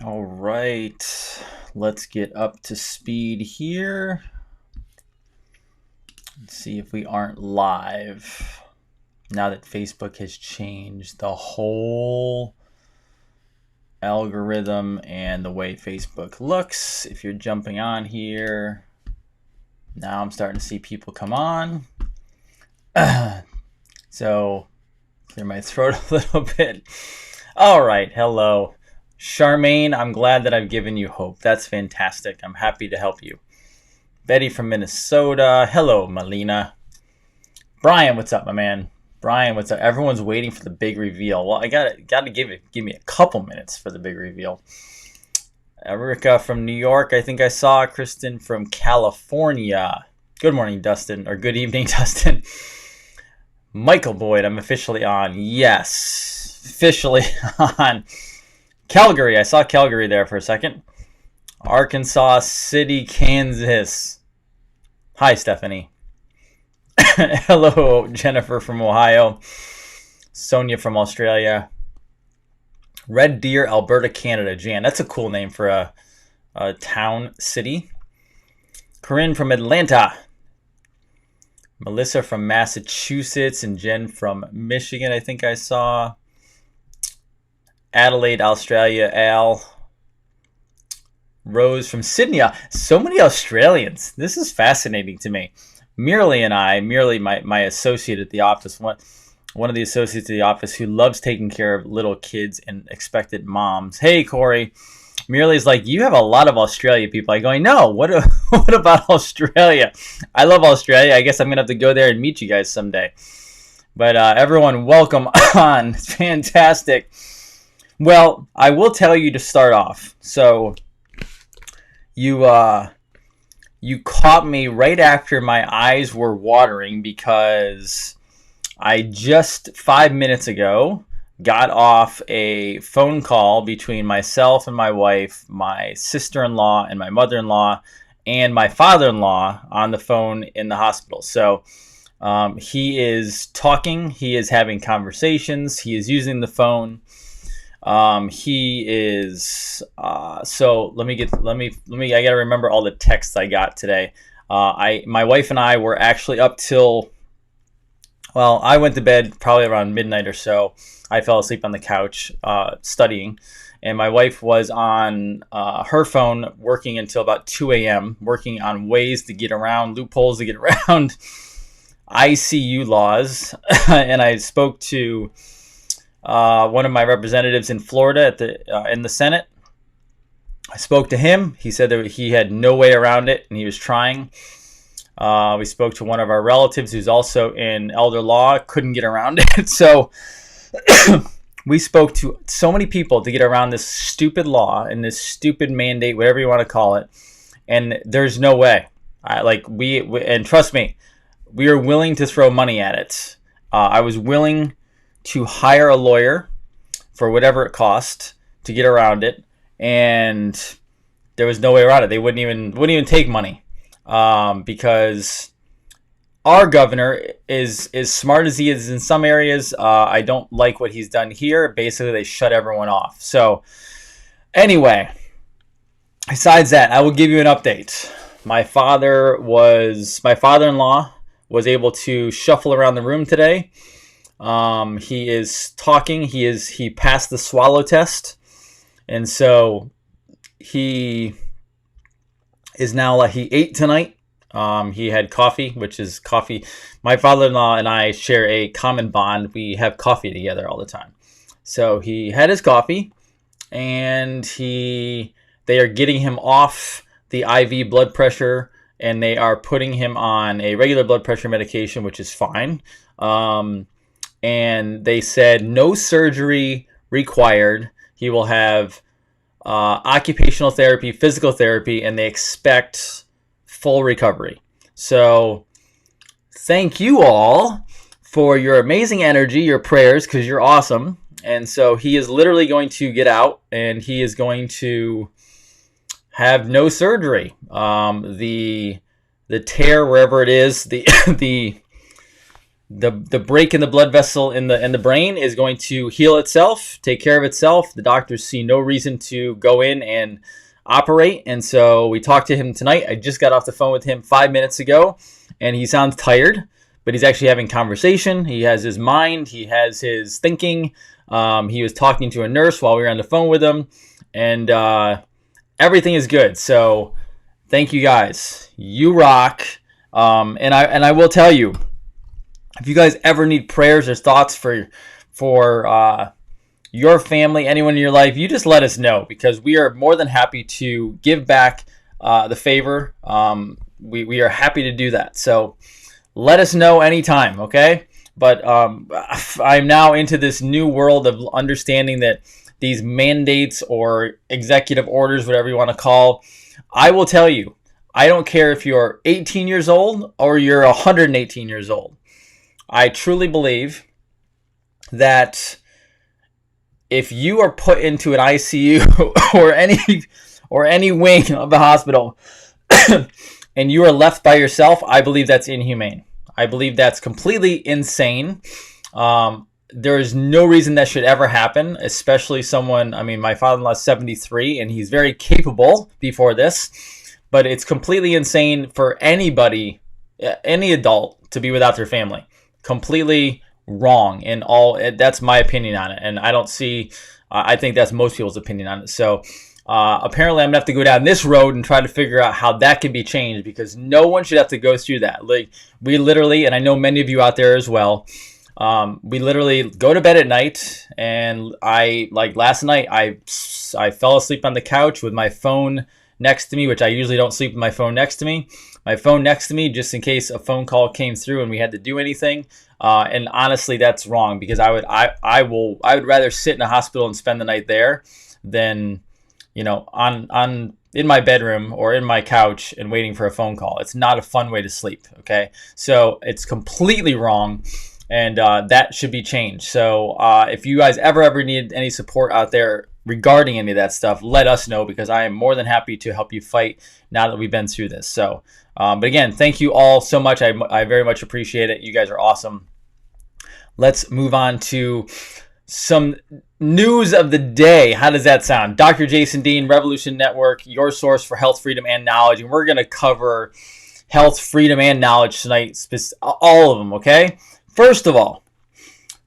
All right, let's get up to speed here. Let's see if we aren't live now that Facebook has changed the whole algorithm and the way Facebook looks. If you're jumping on here, now I'm starting to see people come on. So clear my throat a little bit. All right, hello. Charmaine, I'm glad that I've given you hope. That's fantastic. I'm happy to help you. Betty from Minnesota. Hello, Melina. Brian, what's up, my man? Brian, what's up? Everyone's waiting for the big reveal. Well, I gotta give me a couple minutes for the big reveal. Erica from New York, I think I saw. Kristen from California. Good morning, Dustin, or good evening, Dustin. Michael Boyd, I'm officially on. Yes, officially on. Calgary, I saw Calgary there for a second. Arkansas City, Kansas. Hi, Stephanie. Hello, Jennifer from Ohio. Sonia from Australia. Red Deer, Alberta, Canada. Jan, that's a cool name for a town, city. Corinne from Atlanta. Melissa from Massachusetts and Jen from Michigan, I think I saw. Adelaide, Australia, Al. Rose from Sydney. So many Australians. This is fascinating to me. Merely and I, my associate at the office, one of the associates at the office who loves taking care of little kids and expectant moms. Hey, Corey. Merely's like, you have a lot of Australia people. I go, no, what about Australia? I love Australia. I guess I'm going to have to go there and meet you guys someday. But everyone, welcome on. It's fantastic. Well, I will tell you to start off. So you caught me right after my eyes were watering because I just 5 minutes ago got off a phone call between myself and my wife, my sister-in-law and my mother-in-law, and my father-in-law on the phone in the hospital. So he is talking, he is having conversations, he is using the phone. He is so let me I gotta remember all the texts I got today. My wife and I were actually up till, well, I went to bed probably around midnight or so. I fell asleep on the couch studying, and my wife was on her phone working until about 2 a.m. working on ways to get around, loopholes to get around ICU laws. And I spoke to one of my representatives in Florida in the Senate. I spoke to him. He said that he had no way around it, and he was trying. We spoke to one of our relatives who's also in elder law, couldn't get around it. So we spoke to so many people to get around this stupid law and this stupid mandate, whatever you want to call it. And there's no way. And trust me, we are willing to throw money at it. I was willing to hire a lawyer for whatever it cost to get around it, and there was no way around it. They wouldn't even take money because our governor is as smart as he is in some areas. I don't like what he's done here. Basically, they shut everyone off. So anyway, besides that, I will give you an update. My father-in-law was able to shuffle around the room today. He is talking. He passed the swallow test, and so he is now. He ate tonight. He had coffee, which is coffee. My father-in-law and I share a common bond. We have coffee together all the time. So he had his coffee, and they are getting him off the IV blood pressure, and they are putting him on a regular blood pressure medication, which is fine. And they said no surgery required. He will have occupational therapy, physical therapy, and they expect full recovery. So thank you all for your amazing energy, your prayers, because you're awesome. And so he is literally going to get out, and he is going to have no surgery. The tear, wherever it is, the the break in the blood vessel in the brain is going to heal itself, take care of itself. The doctors see no reason to go in and operate. And so we talked to him tonight. I just got off the phone with him 5 minutes ago, and he sounds tired, but he's actually having conversation. He has his mind. He has his thinking. He was talking to a nurse while we were on the phone with him, and everything is good. So thank you guys. You rock. And I will tell you, if you guys ever need prayers or thoughts for your family, anyone in your life, you just let us know, because we are more than happy to give back the favor. We are happy to do that. So let us know anytime, okay? But I'm now into this new world of understanding that these mandates or executive orders, whatever you want to call, I will tell you, I don't care if you're 18 years old or you're 118 years old. I truly believe that if you are put into an ICU or any wing of the hospital and you are left by yourself, I believe that's inhumane. I believe that's completely insane. There is no reason that should ever happen, especially someone, I mean, my father-in-law is 73 and he's very capable before this, but it's completely insane for anybody, any adult, to be without their family. Completely wrong in all. That's my opinion on it, and I don't see, I think that's most people's opinion on it. So apparently I'm gonna have to go down this road and try to figure out how that can be changed, because no one should have to go through that. Like, we literally, and I know many of you out there as well, we literally go to bed at night, and last night I fell asleep on the couch with my phone next to me, which I usually don't sleep with my phone next to me. My phone next to me, just in case a phone call came through and we had to do anything. And honestly, that's wrong, because I would rather sit in a hospital and spend the night there than, in my bedroom or in my couch and waiting for a phone call. It's not a fun way to sleep. Okay, so it's completely wrong, and that should be changed. So if you guys ever need any support out there regarding any of that stuff, let us know, because I am more than happy to help you fight now that we've been through this. So, but again, thank you all so much. I very much appreciate it. You guys are awesome. Let's move on to some news of the day. How does that sound? Dr. Jason Dean, Revolution Network, your source for health, freedom, and knowledge. And we're going to cover health, freedom, and knowledge tonight, all of them, okay? First of all,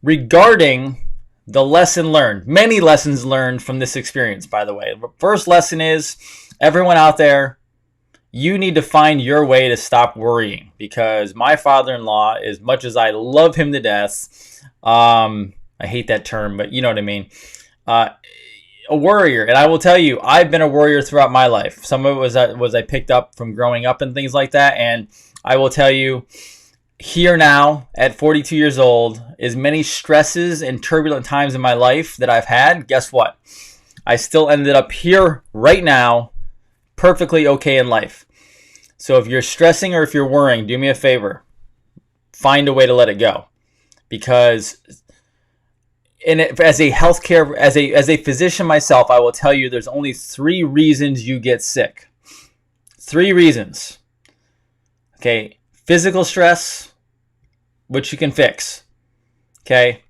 regarding the lesson learned, many lessons learned from this experience, by the way. The first lesson is, everyone out there, you need to find your way to stop worrying, because my father-in-law, as much as I love him to death, I hate that term, but you know what I mean, a worrier. And I will tell you, I've been a worrier throughout my life. Some of it was I picked up from growing up and things like that. And I will tell you, here now at 42 years old, as many stresses and turbulent times in my life that I've had, guess what? I still ended up here right now, perfectly okay in life. So if you're stressing or if you're worrying, do me a favor, find a way to let it go. Because as a healthcare, as a physician myself, I will tell you there's only 3 reasons you get sick. 3 reasons. Okay, physical stress, which you can fix. Okay,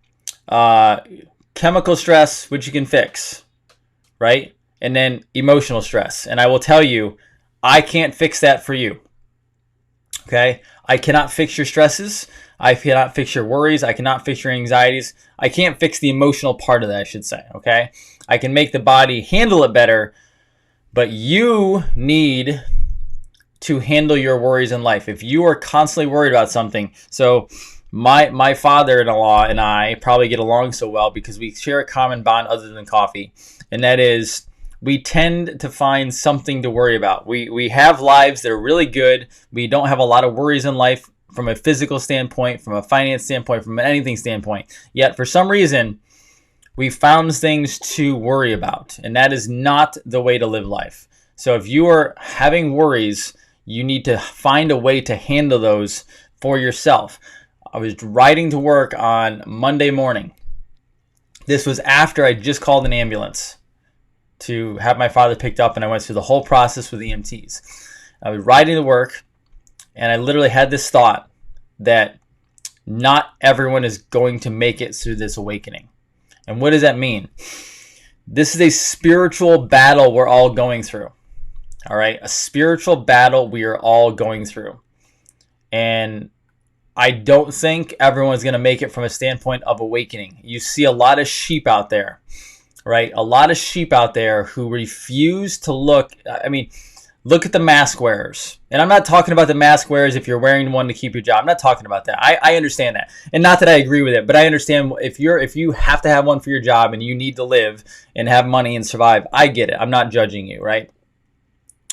chemical stress, which you can fix, right? And then emotional stress. And I will tell you, I can't fix that for you. Okay, I cannot fix your stresses. I cannot fix your worries. I cannot fix your anxieties. I can't fix the emotional part of that, I should say. Okay, I can make the body handle it better, but you need to handle your worries in life. If you are constantly worried about something, so my father-in-law and I probably get along so well because we share a common bond other than coffee, and that is we tend to find something to worry about. We have lives that are really good. We don't have a lot of worries in life from a physical standpoint, from a finance standpoint, from an anything standpoint. Yet for some reason, we found things to worry about, and that is not the way to live life. So if you are having worries, you need to find a way to handle those for yourself. I was riding to work on Monday morning. This was after I just called an ambulance to have my father picked up, and I went through the whole process with EMTs. I was riding to work, and I literally had this thought that Not everyone is going to make it through this awakening. And what does that mean? This is a spiritual battle we're all going through. All right, a spiritual battle we are all going through. And I don't think everyone's going to make it from a standpoint of awakening. You see a lot of sheep out there, right? A lot of sheep out there who refuse to look. I mean, look at the mask wearers. And I'm not talking about the mask wearers if you're wearing one to keep your job. I'm not talking about that. I understand that. And not that I agree with it, but I understand if you have to have one for your job and you need to live and have money and survive, I get it. I'm not judging you, right?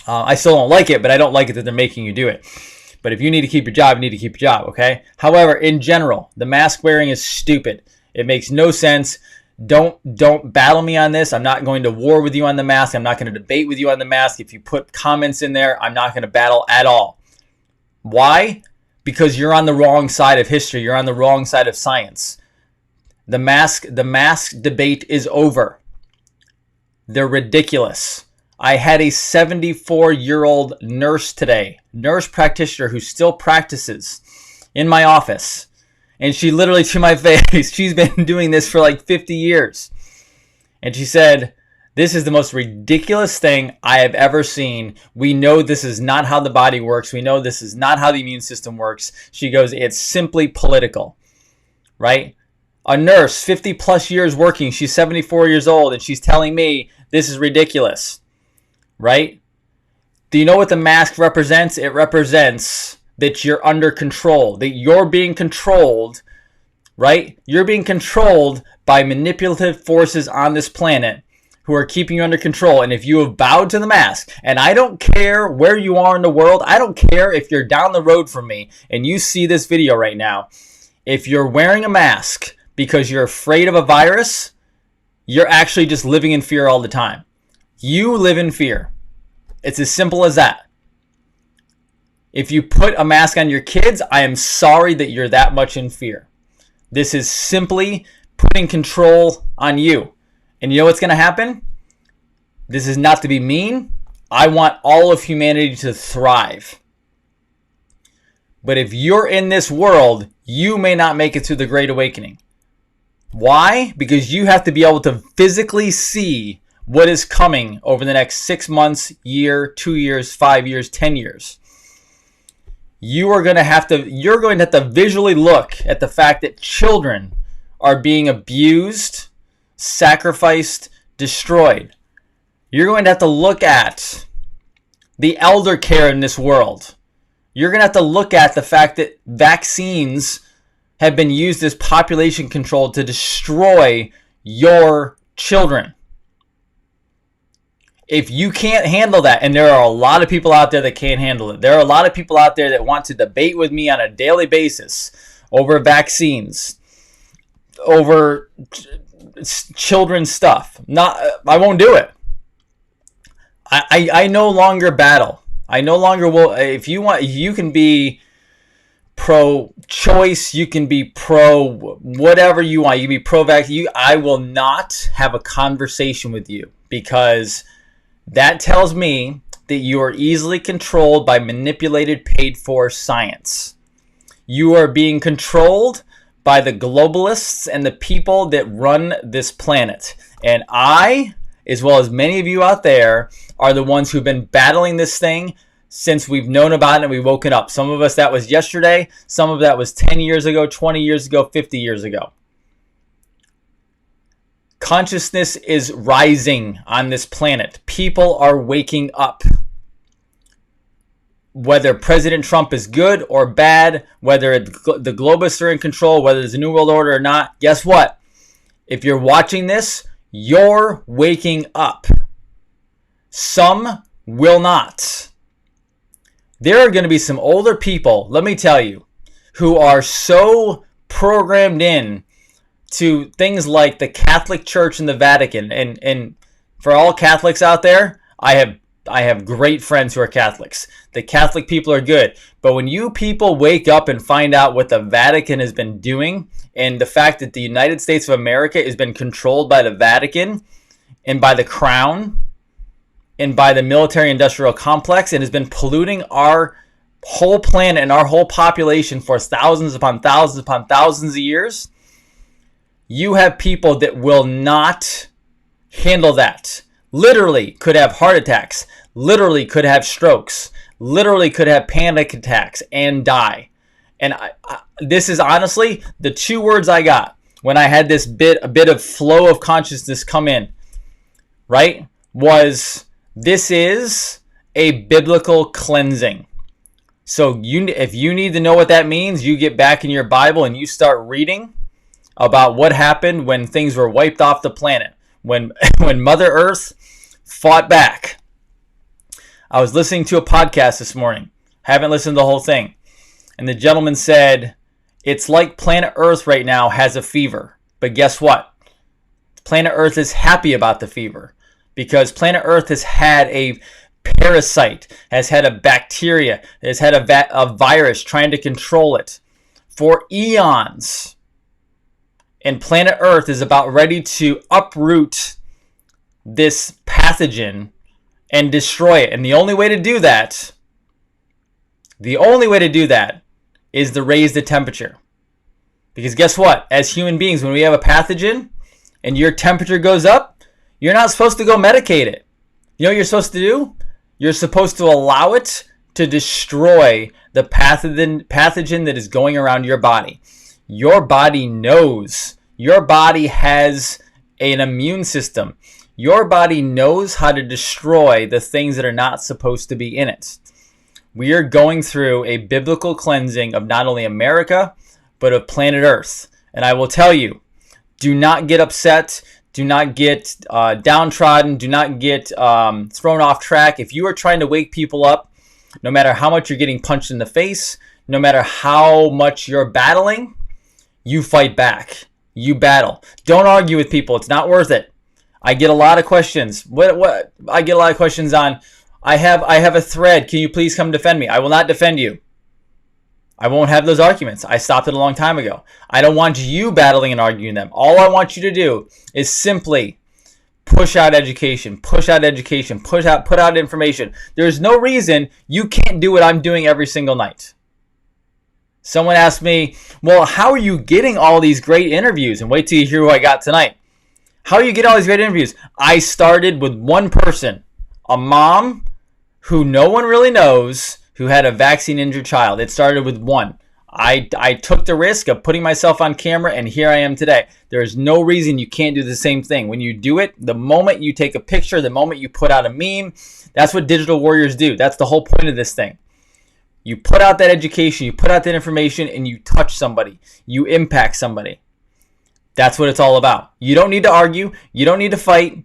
I still don't like it, but I don't like it that they're making you do it. But if you need to keep your job, you need to keep your job, okay? However, in general, the mask wearing is stupid. It makes no sense. Don't battle me on this. I'm not going to war with you on the mask. I'm not going to debate with you on the mask. If you put comments in there, I'm not going to battle at all. Why? Because you're on the wrong side of history. You're on the wrong side of science. The mask debate is over. They're ridiculous. I had a 74-year-old nurse today, nurse practitioner who still practices in my office. And she literally, to my face, she's been doing this for like 50 years. And she said, this is the most ridiculous thing I have ever seen. We know this is not how the body works. We know this is not how the immune system works. She goes, it's simply political, right? A nurse, 50 plus years working, she's 74 years old, and she's telling me this is ridiculous. Right? Do you know what the mask represents? It represents that you're under control, that you're being controlled, right? You're being controlled by manipulative forces on this planet who are keeping you under control. And if you have bowed to the mask, and I don't care where you are in the world, I don't care if you're down the road from me and you see this video right now, if you're wearing a mask because you're afraid of a virus, you're actually just living in fear all the time. You live in fear. It's as simple as that. If you put a mask on your kids, I am sorry that you're that much in fear. This is simply putting control on you. And you know what's going to happen? This is not to be mean. I want all of humanity to thrive. But if you're in this world, you may not make it through the Great Awakening. Why? Because you have to be able to physically see what is coming over the next 6 months, year, 2 years, 5 years, 10 years. You're going to have to visually look at the fact that children are being abused, sacrificed, destroyed. You're going to have to look at the elder care in this world. You're going to have to look at the fact that vaccines have been used as population control to destroy your children. If you can't handle that, and there are a lot of people out there that can't handle it. There are a lot of people out there that want to debate with me on a daily basis over vaccines, over children's stuff. I won't do it. I no longer battle. I no longer will. If you want, you can be pro-choice. You can be pro whatever you want. You can be pro-vaccine. I will not have a conversation with you because that tells me that you are easily controlled by manipulated, paid-for science. You are being controlled by the globalists and the people that run this planet. And I, as well as many of you out there, are the ones who've been battling this thing since we've known about it and we've woken up. Some of us, that was yesterday. Some of that was 10 years ago, 20 years ago, 50 years ago. Consciousness is rising on this planet. People are waking up. Whether President Trump is good or bad, whether the globalists are in control, whether there's a new world order or not, guess what? If you're watching this, you're waking up. Some will not. There are going to be some older people, let me tell you, who are so programmed in to things like the Catholic Church and the Vatican. And for all Catholics out there, I have great friends who are Catholics. The Catholic people are good. But when you people wake up and find out what the Vatican has been doing and the fact that the United States of America has been controlled by the Vatican and by the Crown and by the military-industrial complex and has been polluting our whole planet and our whole population for thousands upon thousands of years, you have people that will not handle that. Literally could have heart attacks, literally could have strokes, literally could have panic attacks and die. And this is honestly the 2 words I got when I had a bit of flow of consciousness come in, right? Was this is a biblical cleansing. So if you need to know what that means, you get back in your Bible and you start reading about what happened when things were wiped off the planet, when Mother Earth fought back. I was listening to a podcast this morning. Haven't listened to the whole thing. And the gentleman said, it's like planet Earth right now has a fever. But guess what? Planet Earth is happy about the fever because planet Earth has had a parasite, has had a bacteria, has had a virus trying to control it for eons. And planet Earth is about ready to uproot this pathogen and destroy it. And the only way to do that is to raise the temperature. Because guess what? As human beings, when we have a pathogen and your temperature goes up, you're not supposed to go medicate it. You know what you're supposed to do? You're supposed to allow it to destroy the pathogen that is going around your body. Your body knows. Your body has an immune system. Your body knows how to destroy the things that are not supposed to be in it. We are going through a biblical cleansing of not only America, but of planet Earth. And I will tell you, do not get upset. Do not get downtrodden. Do not get thrown off track. If you are trying to wake people up, no matter how much you're getting punched in the face, no matter how much you're battling, you fight back. You battle. Don't argue with people. It's not worth it. I get a lot of questions. I get a lot of questions on, I have a thread. Can you please come defend me? I will not defend you. I won't have those arguments. I stopped it a long time ago. I don't want you battling and arguing them. All I want you to do is simply push out education, put out information. There's no reason you can't do what I'm doing every single night. Someone asked me, well, how are you getting all these great interviews? And wait till you hear who I got tonight. How are you getting all these great interviews? I started with one person, a mom who no one really knows, who had a vaccine-injured child. It started with one. I took the risk of putting myself on camera, and here I am today. There is no reason you can't do the same thing. When you do it, the moment you take a picture, the moment you put out a meme, that's what digital warriors do. That's the whole point of this thing. You put out that education, you put out that information, and you touch somebody. You impact somebody. That's what it's all about. You don't need to argue. You don't need to fight.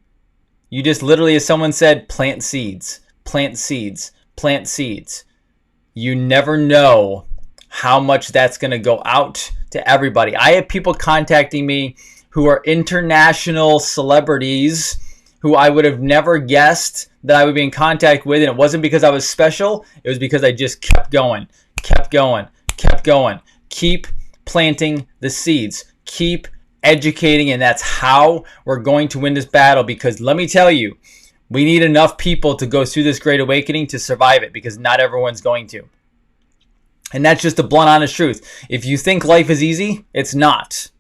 You just literally, as someone said, plant seeds. Plant seeds. Plant seeds. You never know how much that's going to go out to everybody. I have people contacting me who are international celebrities who I would have never guessed that I would be in contact with. And it wasn't because I was special. It was because I just kept going. Keep planting the seeds. Keep educating. And that's how we're going to win this battle. Because let me tell you, we need enough people to go through this great awakening to survive it, because not everyone's going to. And that's just the blunt, honest truth. If you think life is easy, it's not.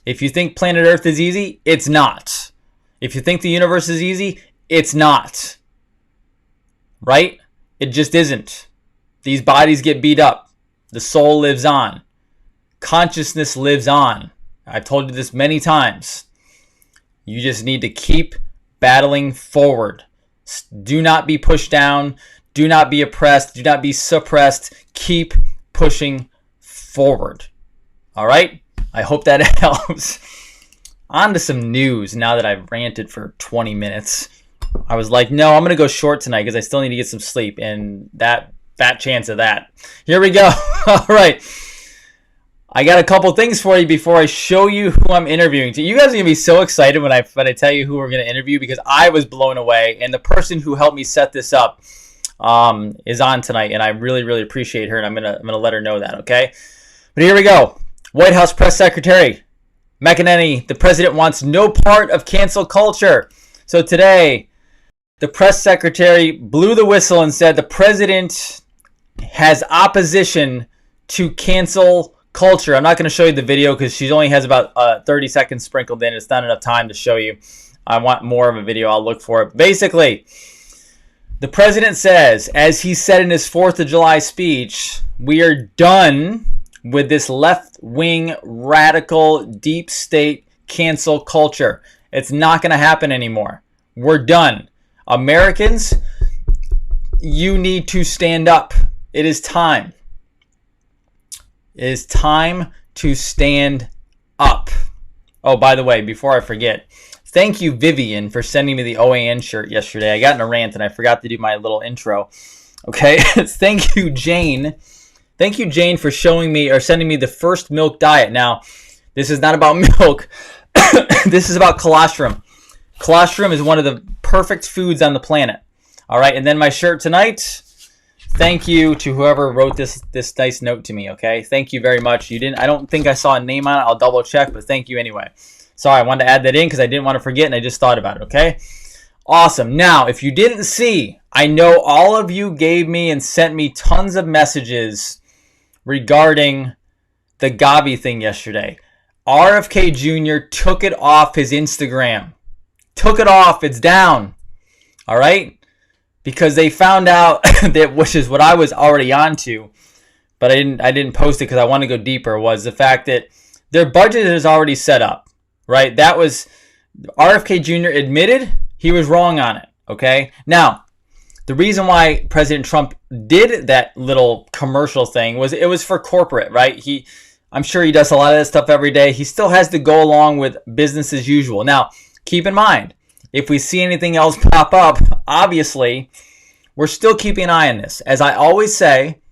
If you think planet Earth is easy, it's not. If you think the universe is easy, it's not. Right? It just isn't. These bodies get beat up. The soul lives on. Consciousness lives on. I've told you this many times. You just need to keep battling forward. Do not be pushed down. Do not be oppressed. Do not be suppressed. Keep pushing forward. All right? I hope that helps. On to some news now that I've ranted for 20 minutes. I was like, no, I'm going to go short tonight because I still need to get some sleep. And that chance of that. Here we go. All right. I got a couple things for you before I show you who I'm interviewing. You guys are going to be so excited when I tell you who we're going to interview, because I was blown away. And the person who helped me set this up is on tonight, and I really, really appreciate her, and I'm gonna let her know that, okay? But here we go. White House Press Secretary McEnany, the president wants no part of cancel culture. So today, the press secretary blew the whistle and said the president has opposition to cancel culture. I'm not going to show you the video because she only has about 30 seconds sprinkled in. It's not enough time to show you. I want more of a video. I'll look for it. Basically, the president says, as he said in his 4th of July speech, we are done with this left-wing, radical, deep state cancel culture. It's not going to happen anymore. We're done. Americans, you need to stand up. It is time. It is time to stand up. Oh, by the way, before I forget, thank you, Vivian, for sending me the OAN shirt yesterday. I got in a rant and I forgot to do my little intro. Okay, thank you, Jane. Thank you, Jane, for showing me or sending me the first milk diet. Now, this is not about milk. This is about colostrum. Colostrum is one of the perfect foods on the planet. All right, and then my shirt tonight. Thank you to whoever wrote this nice note to me, okay? Thank you very much. I don't think I saw a name on it. I'll double check, but thank you anyway. Sorry, I wanted to add that in because I didn't want to forget and I just thought about it, okay? Awesome. Now, if you didn't see, I know all of you gave me and sent me tons of messages regarding the Gavi thing yesterday. RFK Jr. took it off his Instagram. Took it off. It's down. All right? Because they found out that, which is what I was already onto, but I didn't post it because I want to go deeper, was the fact that their budget is already set up, right? That was, RFK Jr. admitted he was wrong on it, okay? Now, the reason why President Trump did that little commercial thing was it was for corporate, right? I'm sure he does a lot of that stuff every day. He still has to go along with business as usual. Now, keep in mind, if we see anything else pop up, obviously, we're still keeping an eye on this. As I always say,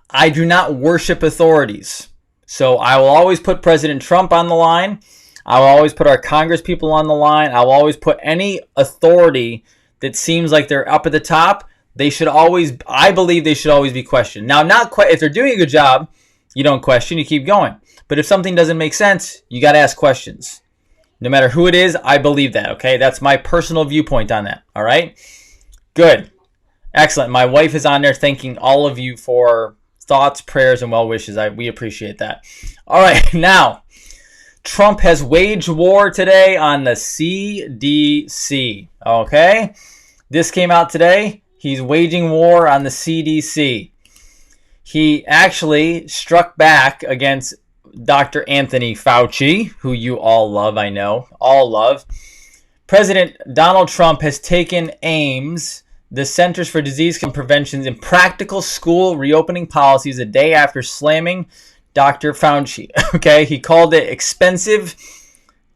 I do not worship authorities. So I will always put President Trump on the line. I will always put our Congress people on the line. I will always put any authority that seems like they're up at the top. I believe they should always be questioned. Now, if they're doing a good job, you don't question, you keep going. But if something doesn't make sense, you got to ask questions. No matter who it is, I believe that, okay? That's my personal viewpoint on that, all right? Good. Excellent. My wife is on there thanking all of you for thoughts, prayers, and well wishes. We appreciate that. All right, now, Trump has waged war today on the CDC, okay? This came out today. He's waging war on the CDC. He actually struck back against Dr. Anthony Fauci, who you all love, I know, all love. President Donald Trump has taken AIMS, the Centers for Disease Control and Prevention's impractical school reopening policies a day after slamming Dr. Fauci. Okay, he called it expensive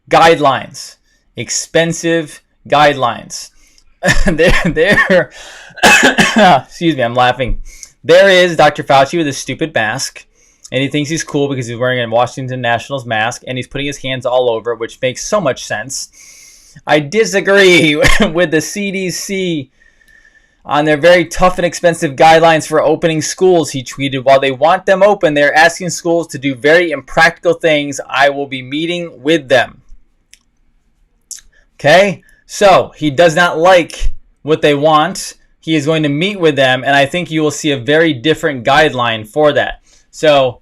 guidelines. Expensive guidelines. there, excuse me, I'm laughing. There is Dr. Fauci with his stupid mask. And he thinks he's cool because he's wearing a Washington Nationals mask and he's putting his hands all over, which makes so much sense. I disagree with the CDC on their very tough and expensive guidelines for opening schools. He tweeted, while they want them open, they're asking schools to do very impractical things. I will be meeting with them. Okay? So, he does not like what they want. He is going to meet with them, and I think you will see a very different guideline for that. So,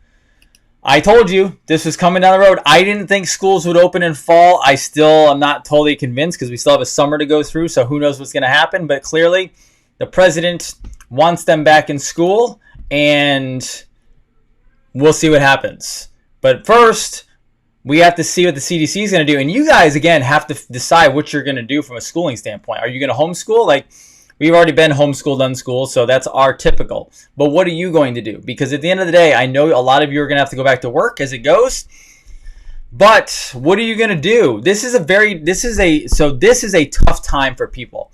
I told you this was coming down the road. I didn't think schools would open in fall. I still am not totally convinced because we still have a summer to go through, so who knows what's going to happen. But clearly, the president wants them back in school, and we'll see what happens. But first, we have to see what the CDC is going to do. And you guys, again, have to decide what you're going to do from a schooling standpoint. Are you going to homeschool? Like, we've already been homeschooled, unschooled, so that's our typical. But what are you going to do? Because at the end of the day, I know a lot of you are going to have to go back to work as it goes. But what are you going to do? This is a tough time for people.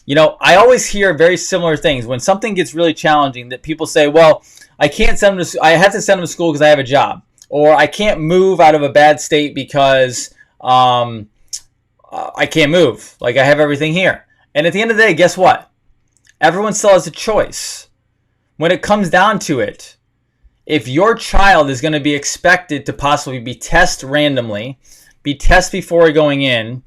You know, I always hear very similar things. When something gets really challenging, that people say, well, I have to send them to school because I have a job. Or I can't move out of a bad state because I can't move. Like, I have everything here. And at the end of the day, guess what? Everyone still has a choice. When it comes down to it, if your child is going to be expected to possibly be tested randomly, be tested before going in,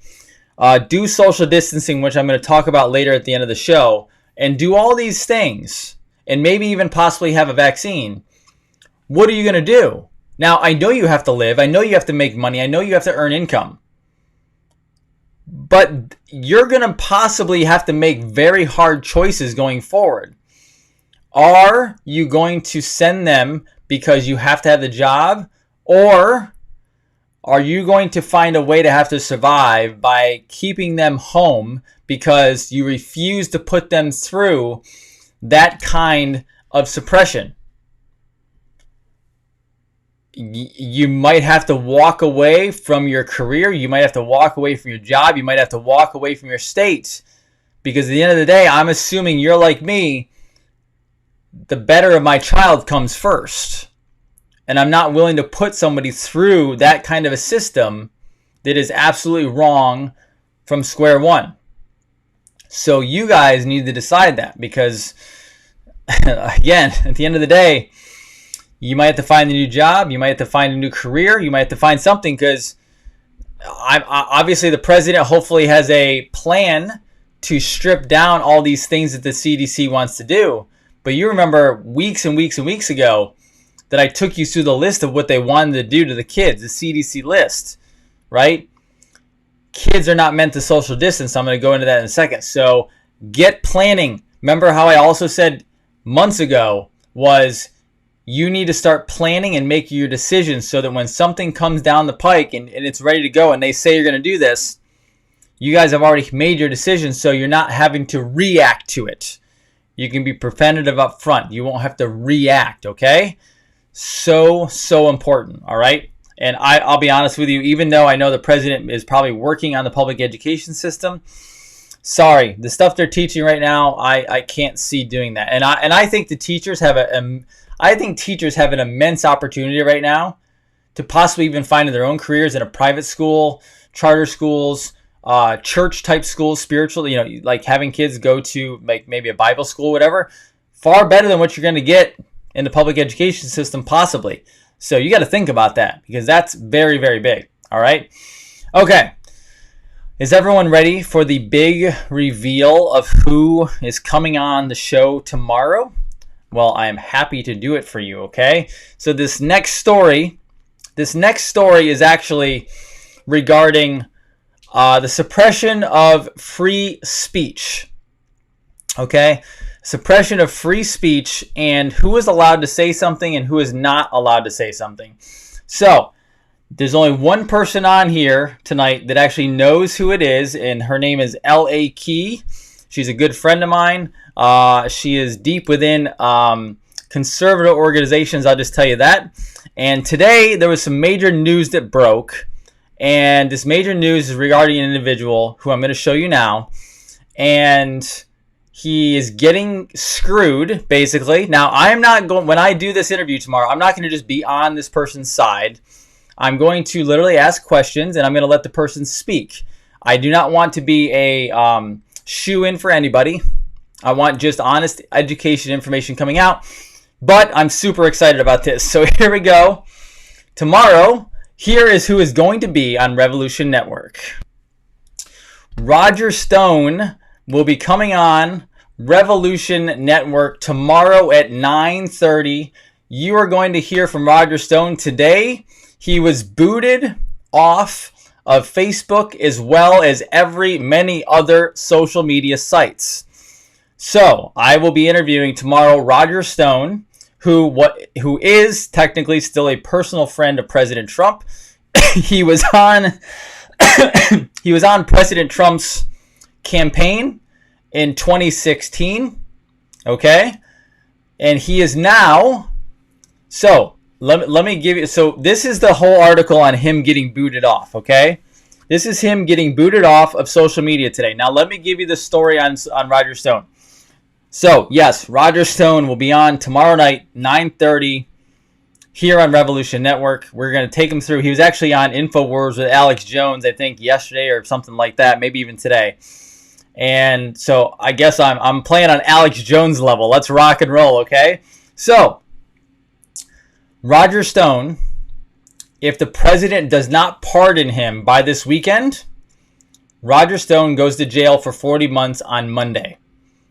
do social distancing, which I'm going to talk about later at the end of the show, and do all these things, and maybe even possibly have a vaccine, what are you going to do? Now, I know you have to live. I know you have to make money. I know you have to earn income. But you're going to possibly have to make very hard choices going forward. Are you going to send them because you have to have the job? Or are you going to find a way to have to survive by keeping them home because you refuse to put them through that kind of suppression? You might have to walk away from your career. You might have to walk away from your job. You might have to walk away from your state. Because at the end of the day, I'm assuming you're like me. The better of my child comes first. And I'm not willing to put somebody through that kind of a system that is absolutely wrong from square one. So you guys need to decide that, because again, at the end of the day, you might have to find a new job. You might have to find a new career. You might have to find something, because obviously the president hopefully has a plan to strip down all these things that the CDC wants to do. But you remember weeks and weeks and weeks ago that I took you through the list of what they wanted to do to the kids, the CDC list, right? Kids are not meant to social distance. I'm going to go into that in a second. So get planning. Remember how I also said months ago was you need to start planning and making your decisions so that when something comes down the pike and it's ready to go and they say you're going to do this, you guys have already made your decision, so you're not having to react to it. You can be preventative up front. You won't have to react, okay? So important, all right? And I'll be honest with you, even though I know the president is probably working on the public education system, sorry, the stuff they're teaching right now, I can't see doing that. And I think the teachers have teachers have an immense opportunity right now to possibly even find their own careers in a private school, charter schools, church type schools, spiritual, like having kids go to like maybe a Bible school, whatever. Far better than what you're going to get in the public education system, possibly. So you got to think about that, because that's very, very big. All right. Okay. Is everyone ready for the big reveal of who is coming on the show tomorrow? Well, I am happy to do it for you. Okay. So this next story is actually regarding the suppression of free speech. Okay. Suppression of free speech, and who is allowed to say something and who is not allowed to say something. So there's only one person on here tonight that actually knows who it is, and her name is L.A. Key. She's a good friend of mine. She is deep within conservative organizations, I'll just tell you that. And today there was some major news that broke, and this major news is regarding an individual who I'm going to show you now. And he is getting screwed, basically. Now, I am not going, when I do this interview tomorrow, I'm not going to just be on this person's side. I'm going to literally ask questions, and I'm going to let the person speak. I do not want to be a shoe-in for anybody. I want just honest education information coming out. But I'm super excited about this. So here we go. Tomorrow, here is who is going to be on Revolution Network. Roger Stone will be coming on Revolution Network tomorrow at 9:30. You are going to hear from Roger Stone today. He was booted off of Facebook as well as many other social media sites. So I will be interviewing tomorrow Roger Stone, who is technically still a personal friend of President Trump. He was on President Trump's campaign in 2016, okay? And he is now, so let me give you, so this is the whole article on him getting booted off, okay? This is him getting booted off of social media today. Now let me give you the story on Roger Stone. So yes, Roger Stone will be on tomorrow night, 9:30, here on Revolution Network. We're going to take him through, he was actually on InfoWars with Alex Jones, I think yesterday or something like that, maybe even today. And so I guess I'm playing on Alex Jones level. Let's rock and roll, okay? So, Roger Stone, if the president does not pardon him by this weekend, Roger Stone goes to jail for 40 months on Monday.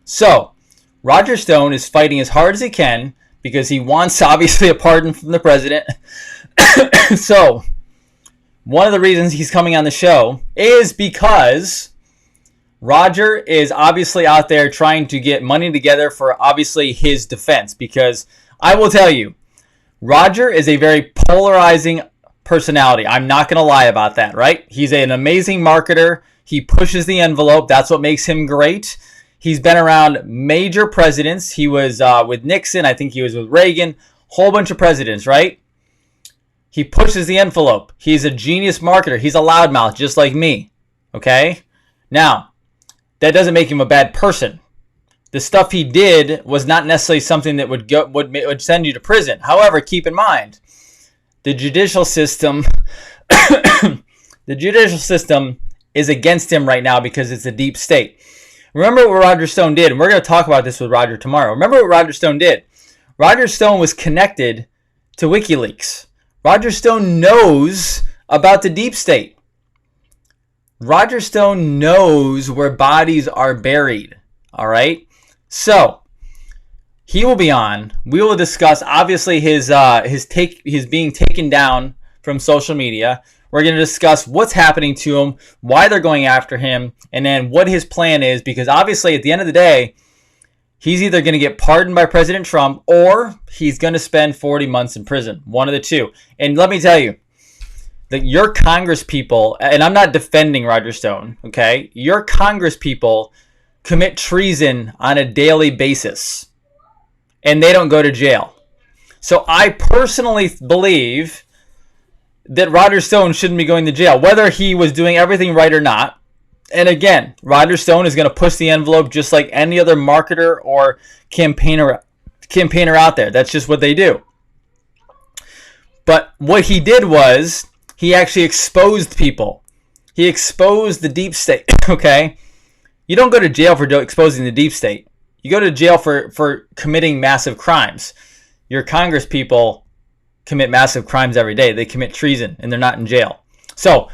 So, Roger Stone is fighting as hard as he can because he wants, obviously, a pardon from the president. So, one of the reasons he's coming on the show is because Roger is obviously out there trying to get money together for, obviously, his defense. Because I will tell you, Roger is a very polarizing personality. I'm not going to lie about that, right? He's an amazing marketer. He pushes the envelope. That's what makes him great. He's been around major presidents. He was with Nixon. I think he was with Reagan. Whole bunch of presidents, right? He pushes the envelope. He's a genius marketer. He's a loudmouth, just like me. Okay? Now, that doesn't make him a bad person. The stuff he did was not necessarily something that would send you to prison. However, keep in mind, the judicial system, is against him right now because it's a deep state. Remember what Roger Stone did, and we're going to talk about this with Roger tomorrow. Remember what Roger Stone did. Roger Stone was connected to WikiLeaks. Roger Stone knows about the deep state. Roger Stone knows where bodies are buried. All right? So, he will be on. We will discuss, obviously, his being taken down from social media. We're going to discuss what's happening to him, why they're going after him, and then what his plan is. Because obviously, at the end of the day, he's either going to get pardoned by President Trump or he's going to spend 40 months in prison. One of the two. And let me tell you, that your Congress people, and I'm not defending Roger Stone, okay? Your Congress people commit treason on a daily basis, and they don't go to jail. So I personally believe that Roger Stone shouldn't be going to jail, whether he was doing everything right or not. And again, Roger Stone is going to push the envelope just like any other marketer or campaigner out there. That's just what they do. But what he did was he actually exposed people. He exposed the deep state, okay? You don't go to jail for exposing the deep state. You go to jail for committing massive crimes. Your Congress people commit massive crimes every day. They commit treason, and they're not in jail. So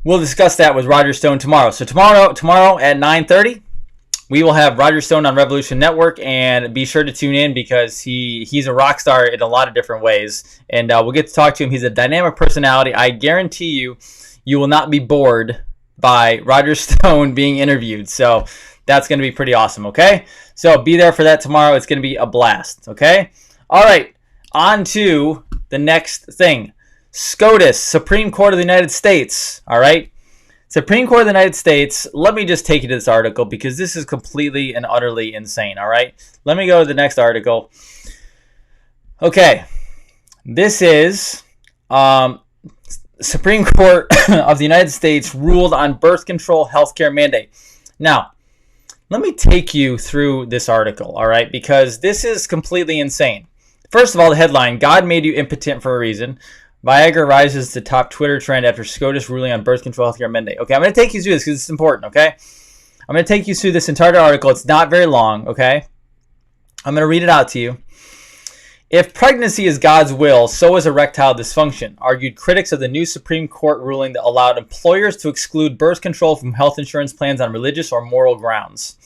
we'll discuss that with Roger Stone tomorrow. So tomorrow at 9:30, we will have Roger Stone on Revolution Network, and be sure to tune in because he's a rock star in a lot of different ways, and we'll get to talk to him. He's a dynamic personality. I guarantee you will not be bored by Roger Stone being interviewed. So that's going to be pretty awesome, okay? So be there for that tomorrow. It's going to be a blast, okay? All right, on to the next thing. SCOTUS, Supreme Court of the United States, all right? Supreme Court of the United States, let me just take you to this article because this is completely and utterly insane, all right? Let me go to the next article. Okay, this is Supreme Court of the United States ruled on birth control healthcare mandate. Now, let me take you through this article, all right? Because this is completely insane. First of all, the headline, God made you impotent for a reason. Viagra rises to top Twitter trend after SCOTUS ruling on birth control healthcare mandate. Okay, I'm going to take you through this because it's important, okay? I'm going to take you through this entire article. It's not very long, okay? I'm going to read it out to you. If pregnancy is God's will, so is erectile dysfunction, argued critics of the new Supreme Court ruling that allowed employers to exclude birth control from health insurance plans on religious or moral grounds.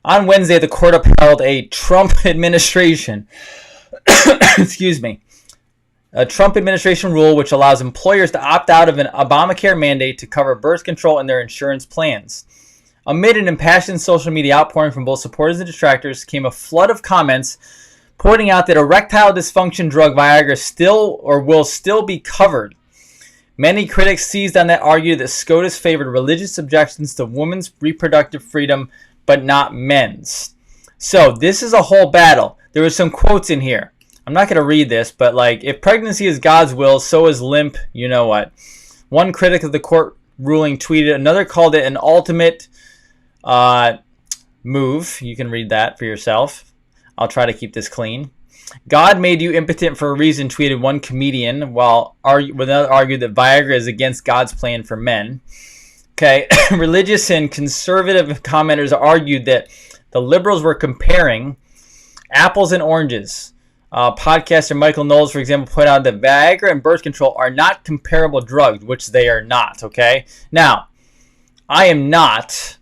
On Wednesday, the court upheld a Trump administration a Trump administration rule which allows employers to opt out of an Obamacare mandate to cover birth control in their insurance plans. Amid an impassioned social media outpouring from both supporters and detractors came a flood of comments pointing out that erectile dysfunction drug Viagra will still be covered. Many critics seized on that argued that SCOTUS favored religious objections to women's reproductive freedom, but not men's. So this is a whole battle. There were some quotes in here. I'm not going to read this, but like, if pregnancy is God's will, so is limp, you know what. One critic of the court ruling tweeted, another called it an ultimate move. You can read that for yourself. I'll try to keep this clean. God made you impotent for a reason, tweeted one comedian, while another argued that Viagra is against God's plan for men. Okay, religious and conservative commenters argued that the liberals were comparing apples and oranges. Podcaster Michael Knowles, for example, pointed out that Viagra and birth control are not comparable drugs, which they are not, okay? Now, I am not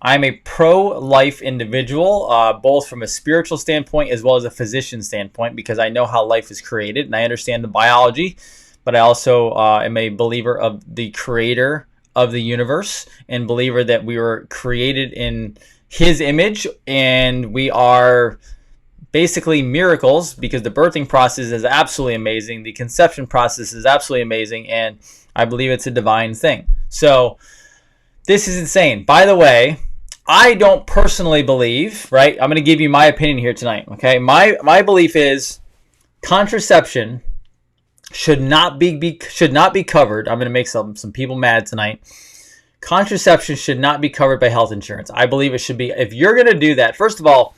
I'm a pro-life individual, both from a spiritual standpoint as well as a physician standpoint, because I know how life is created and I understand the biology, but I also am a believer of the creator of the universe and believer that we were created in his image and we are basically miracles, because the birthing process is absolutely amazing. The conception process is absolutely amazing, and I believe it's a divine thing. So this is insane. By the way, I don't personally believe, right? I'm going to give you my opinion here tonight, okay? My belief is contraception should not be covered. I'm going to make some people mad tonight. Contraception should not be covered by health insurance. I believe it should be. If you're going to do that, first of all,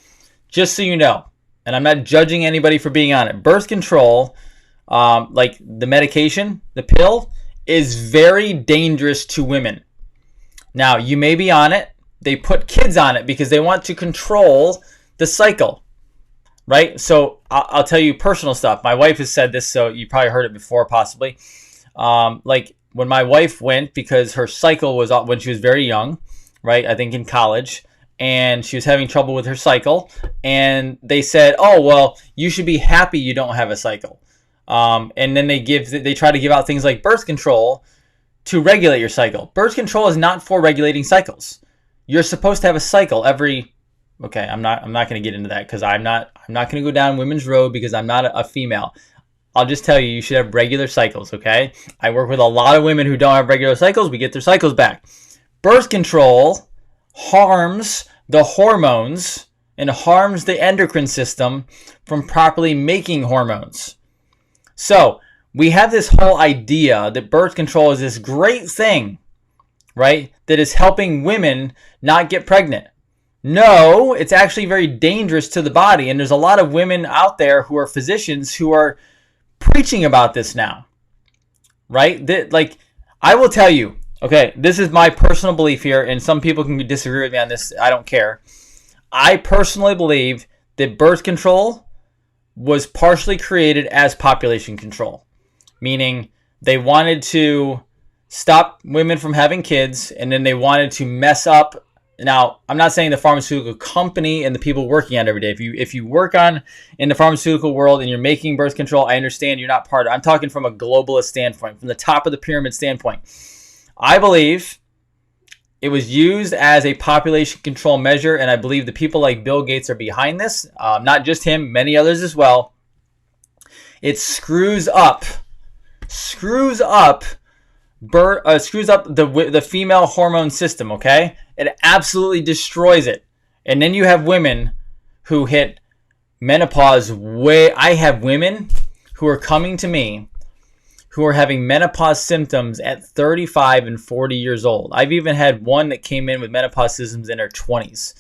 just so you know, and I'm not judging anybody for being on it, birth control, like the medication, the pill, is very dangerous to women. Now, you may be on it. They put kids on it because they want to control the cycle, right? So I'll tell you personal stuff. My wife has said this, so you probably heard it before, possibly. Like when my wife went, because her cycle was when she was very young, right? I think in college. And she was having trouble with her cycle, and they said, "Oh, well, you should be happy you don't have a cycle." And then they try to give out things like birth control to regulate your cycle. Birth control is not for regulating cycles. You're supposed to have a cycle every. Okay, I'm not going to get into that because I'm not going to go down women's road because I'm not a female. I'll just tell you should have regular cycles. Okay, I work with a lot of women who don't have regular cycles. We get their cycles back. Birth control harms the hormones and harms the endocrine system from properly making hormones. So we have this whole idea that birth control is this great thing, right? That is helping women not get pregnant. No, it's actually very dangerous to the body. And there's a lot of women out there who are physicians who are preaching about this now, right? Like, I will tell you, okay, this is my personal belief here, and some people can disagree with me on this. I don't care. I personally believe that birth control was partially created as population control, meaning they wanted to stop women from having kids, and then they wanted to mess up. Now, I'm not saying the pharmaceutical company and the people working on it every day. If you work in the pharmaceutical world and you're making birth control, I understand you're not part of it. I'm talking from a globalist standpoint, from the top of the pyramid standpoint. I believe it was used as a population control measure, and I believe the people like Bill Gates are behind this. Not just him, many others as well. It screws up the female hormone system, okay? It absolutely destroys it. And then you have women who hit menopause I have women who are coming to me who are having menopause symptoms at 35 and 40 years old. I've even had one that came in with menopause symptoms in her 20s.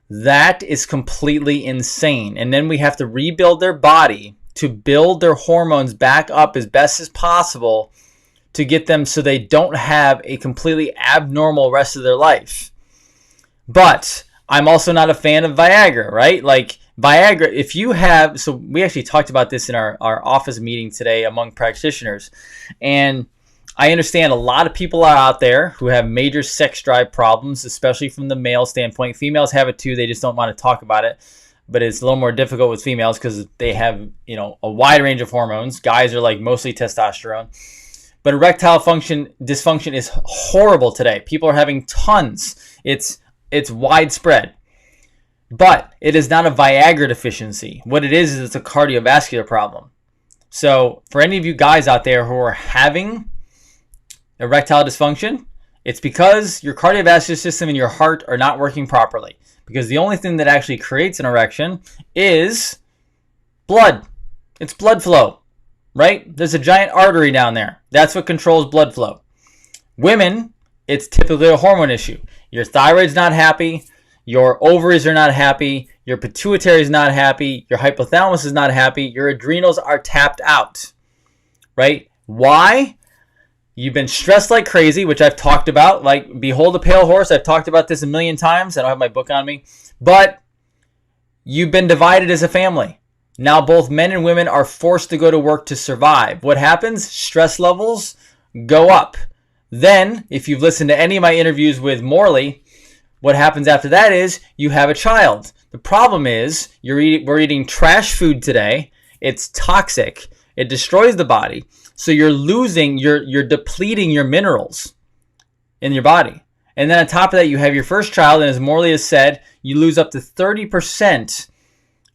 That is completely insane. And then we have to rebuild their body to build their hormones back up as best as possible to get them so they don't have a completely abnormal rest of their life. But I'm also not a fan of Viagra, right? Like Viagra, if you have, so we actually talked about this in our office meeting today among practitioners. And I understand a lot of people are out there who have major sex drive problems, especially from the male standpoint. Females have it too. They just don't want to talk about it. But it's a little more difficult with females because they have, a wide range of hormones. Guys are like mostly testosterone. But erectile dysfunction is horrible today. People are having tons. It's widespread. But it is not a Viagra deficiency. What it is it's a cardiovascular problem. So for any of you guys out there who are having erectile dysfunction, it's because your cardiovascular system and your heart are not working properly. Because the only thing that actually creates an erection is blood. It's blood flow, right? There's a giant artery down there. That's what controls blood flow. Women, it's typically a hormone issue. Your thyroid's not happy. Your ovaries are not happy. Your pituitary is not happy. Your hypothalamus is not happy. Your adrenals are tapped out, right? Why? You've been stressed like crazy, which I've talked about. Like, behold a pale horse. I've talked about this a million times. I don't have my book on me. But you've been divided as a family. Now both men and women are forced to go to work to survive. What happens? Stress levels go up. Then, if you've listened to any of my interviews with Morley, What happens after that is you have a child. The problem is we're eating trash food today. It's toxic. It destroys the body. So you're depleting your minerals in your body. And then on top of that, you have your first child, and as Morley has said, you lose up to 30%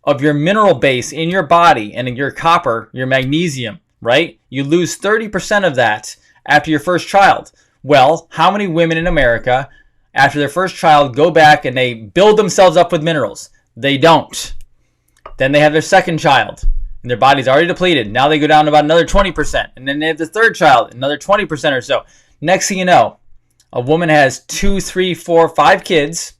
of your mineral base in your body, and your copper, your magnesium, right? You lose 30% of that after your first child. Well, how many women in America, after their first child, go back and they build themselves up with minerals? They don't. Then they have their second child, and their body's already depleted. Now they go down to about another 20%, and then they have the third child, another 20% or so. Next thing you know, a woman has 2, 3, 4, 5 kids,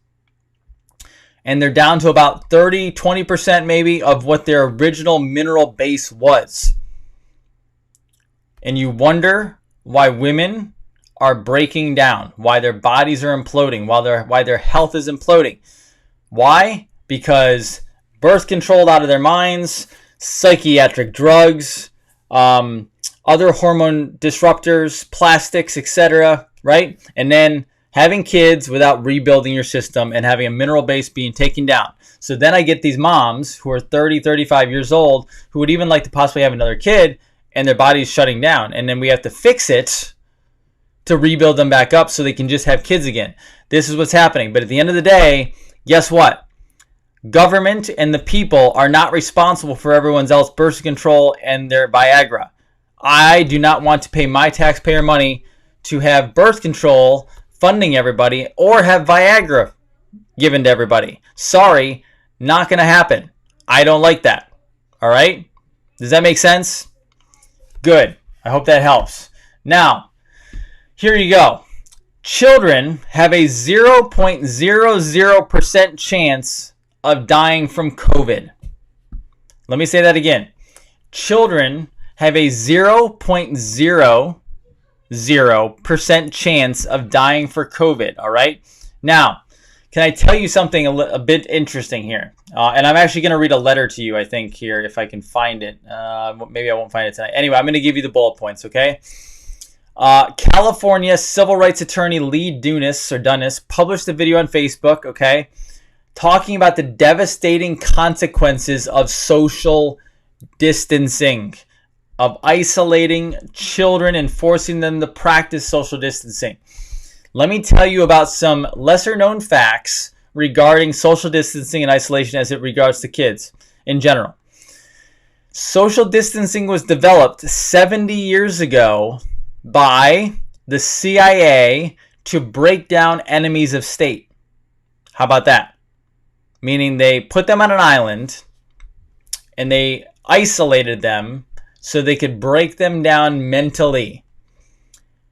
and they're down to about 30, 20% maybe of what their original mineral base was. And you wonder why women are breaking down, why their bodies are imploding, why their health is imploding. Why? Because birth control out of their minds, psychiatric drugs, other hormone disruptors, plastics, etc., right? And then having kids without rebuilding your system and having a mineral base being taken down. So then I get these moms who are 30, 35 years old who would even like to possibly have another kid, and their body's shutting down. And then we have to fix it to rebuild them back up so they can just have kids again. This is what's happening. But at the end of the day, guess what? Government and the people are not responsible for everyone else's birth control and their Viagra. I do not want to pay my taxpayer money to have birth control funding everybody or have Viagra given to everybody. Sorry, not going to happen. I don't like that. All right? Does that make sense? Good. I hope that helps. Now, here you go. Children have a 0.00% chance of dying from COVID. Let me say that again. Children have a 0.00% chance of dying for COVID, all right? Now, can I tell you something a bit interesting here? And I'm actually going to read a letter to you, I think, here, if I can find it. Maybe I won't find it tonight. Anyway, I'm going to give you the bullet points, okay? California civil rights attorney Lee Dunis published a video on Facebook, okay, talking about the devastating consequences of social distancing, of isolating children and forcing them to practice social distancing. Let me tell you about some lesser known facts regarding social distancing and isolation as it regards to kids in general. Social distancing was developed 70 years ago by the CIA to break down enemies of state. How about that? Meaning they put them on an island and they isolated them so they could break them down mentally.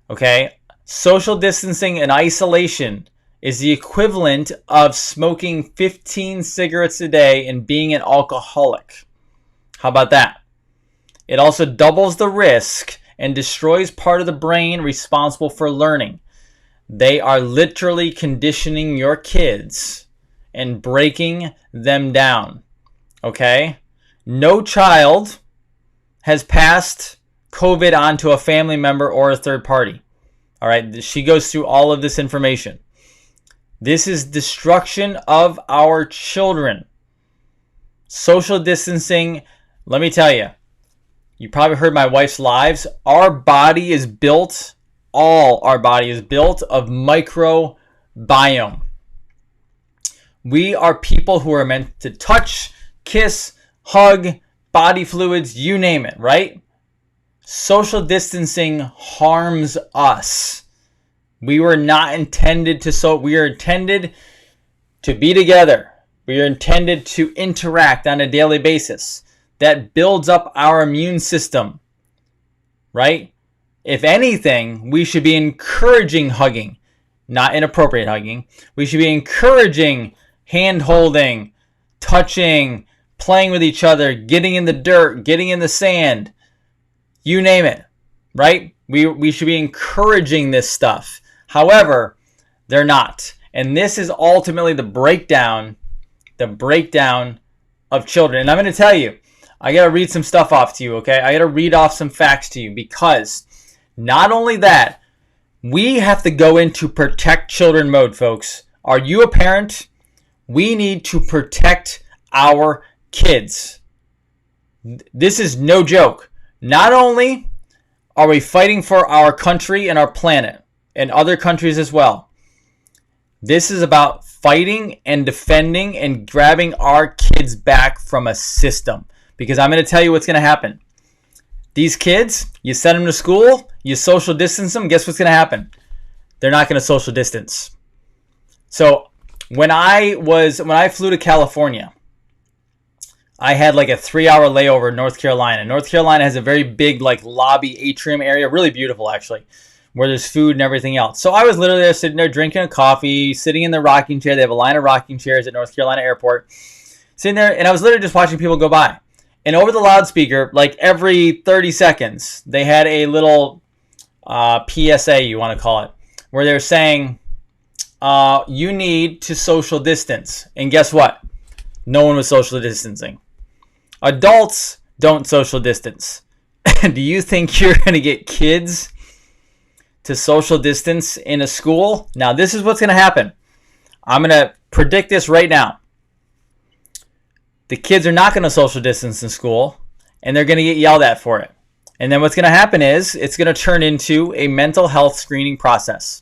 Okay? Social distancing and isolation is the equivalent of smoking 15 cigarettes a day and being an alcoholic. How about that? It also doubles the risk and destroys part of the brain responsible for learning. They are literally conditioning your kids and breaking them down. Okay? No child has passed COVID on to a family member or a third party. All right? She goes through all of this information. This is destruction of our children. Social distancing, let me tell you, you probably heard my wife's lives. Our body is built of microbiome. We are people who are meant to touch, kiss, hug, body fluids, you name it, right? Social distancing harms us. We were not intended to, we are intended to be together. We are intended to interact on a daily basis. That builds up our immune system, right? If anything, we should be encouraging hugging, not inappropriate hugging. We should be encouraging hand holding, touching, playing with each other, getting in the dirt, getting in the sand, you name it, right? We should be encouraging this stuff. However, they're not. And this is ultimately the breakdown of children. And I'm going to tell you, I got to read some stuff off to you, okay? I got to read off some facts to you, because not only that, we have to go into protect children mode, folks. Are you a parent? We need to protect our kids. This is no joke. Not only are we fighting for our country and our planet and other countries as well, this is about fighting and defending and grabbing our kids back from a system. Because I'm going to tell you what's going to happen. These kids, you send them to school, you social distance them, guess what's going to happen? They're not going to social distance. So when I flew to California, I had like a 3-hour layover in North Carolina. North Carolina has a very big like lobby atrium area, really beautiful actually, where there's food and everything else. So I was literally there sitting there drinking a coffee, sitting in the rocking chair. They have a line of rocking chairs at North Carolina Airport. Sitting there, and I was literally just watching people go by. And over the loudspeaker, like every 30 seconds, they had a little PSA, you want to call it, where they're saying, you need to social distance. And guess what? No one was social distancing. Adults don't social distance. Do you think you're going to get kids to social distance in a school? Now, this is what's going to happen. I'm going to predict this right now. The kids are not going to social distance in school, and they're going to get yelled at for it. And then what's going to happen is it's going to turn into a mental health screening process.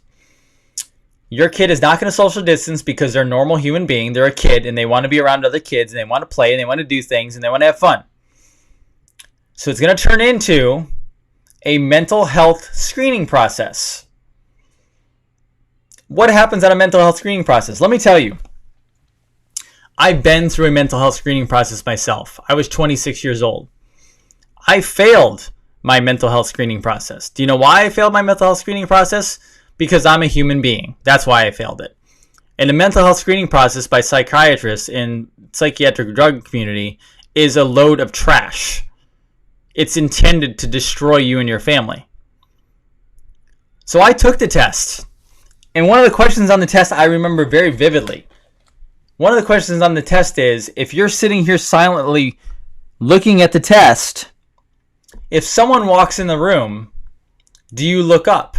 Your kid is not going to social distance because they're a normal human being. They're a kid, and they want to be around other kids, and they want to play, and they want to do things, and they want to have fun. So it's going to turn into a mental health screening process. What happens at a mental health screening process? Let me tell you. I've been through a mental health screening process myself. I was 26 years old. I failed my mental health screening process. Do you know why I failed my mental health screening process? Because I'm a human being. That's why I failed it. And the mental health screening process by psychiatrists in psychiatric drug community is a load of trash. It's intended to destroy you and your family. So I took the test. And one of the questions on the test I remember very vividly. One of the questions on the test is, if you're sitting here silently looking at the test, if someone walks in the room, do you look up?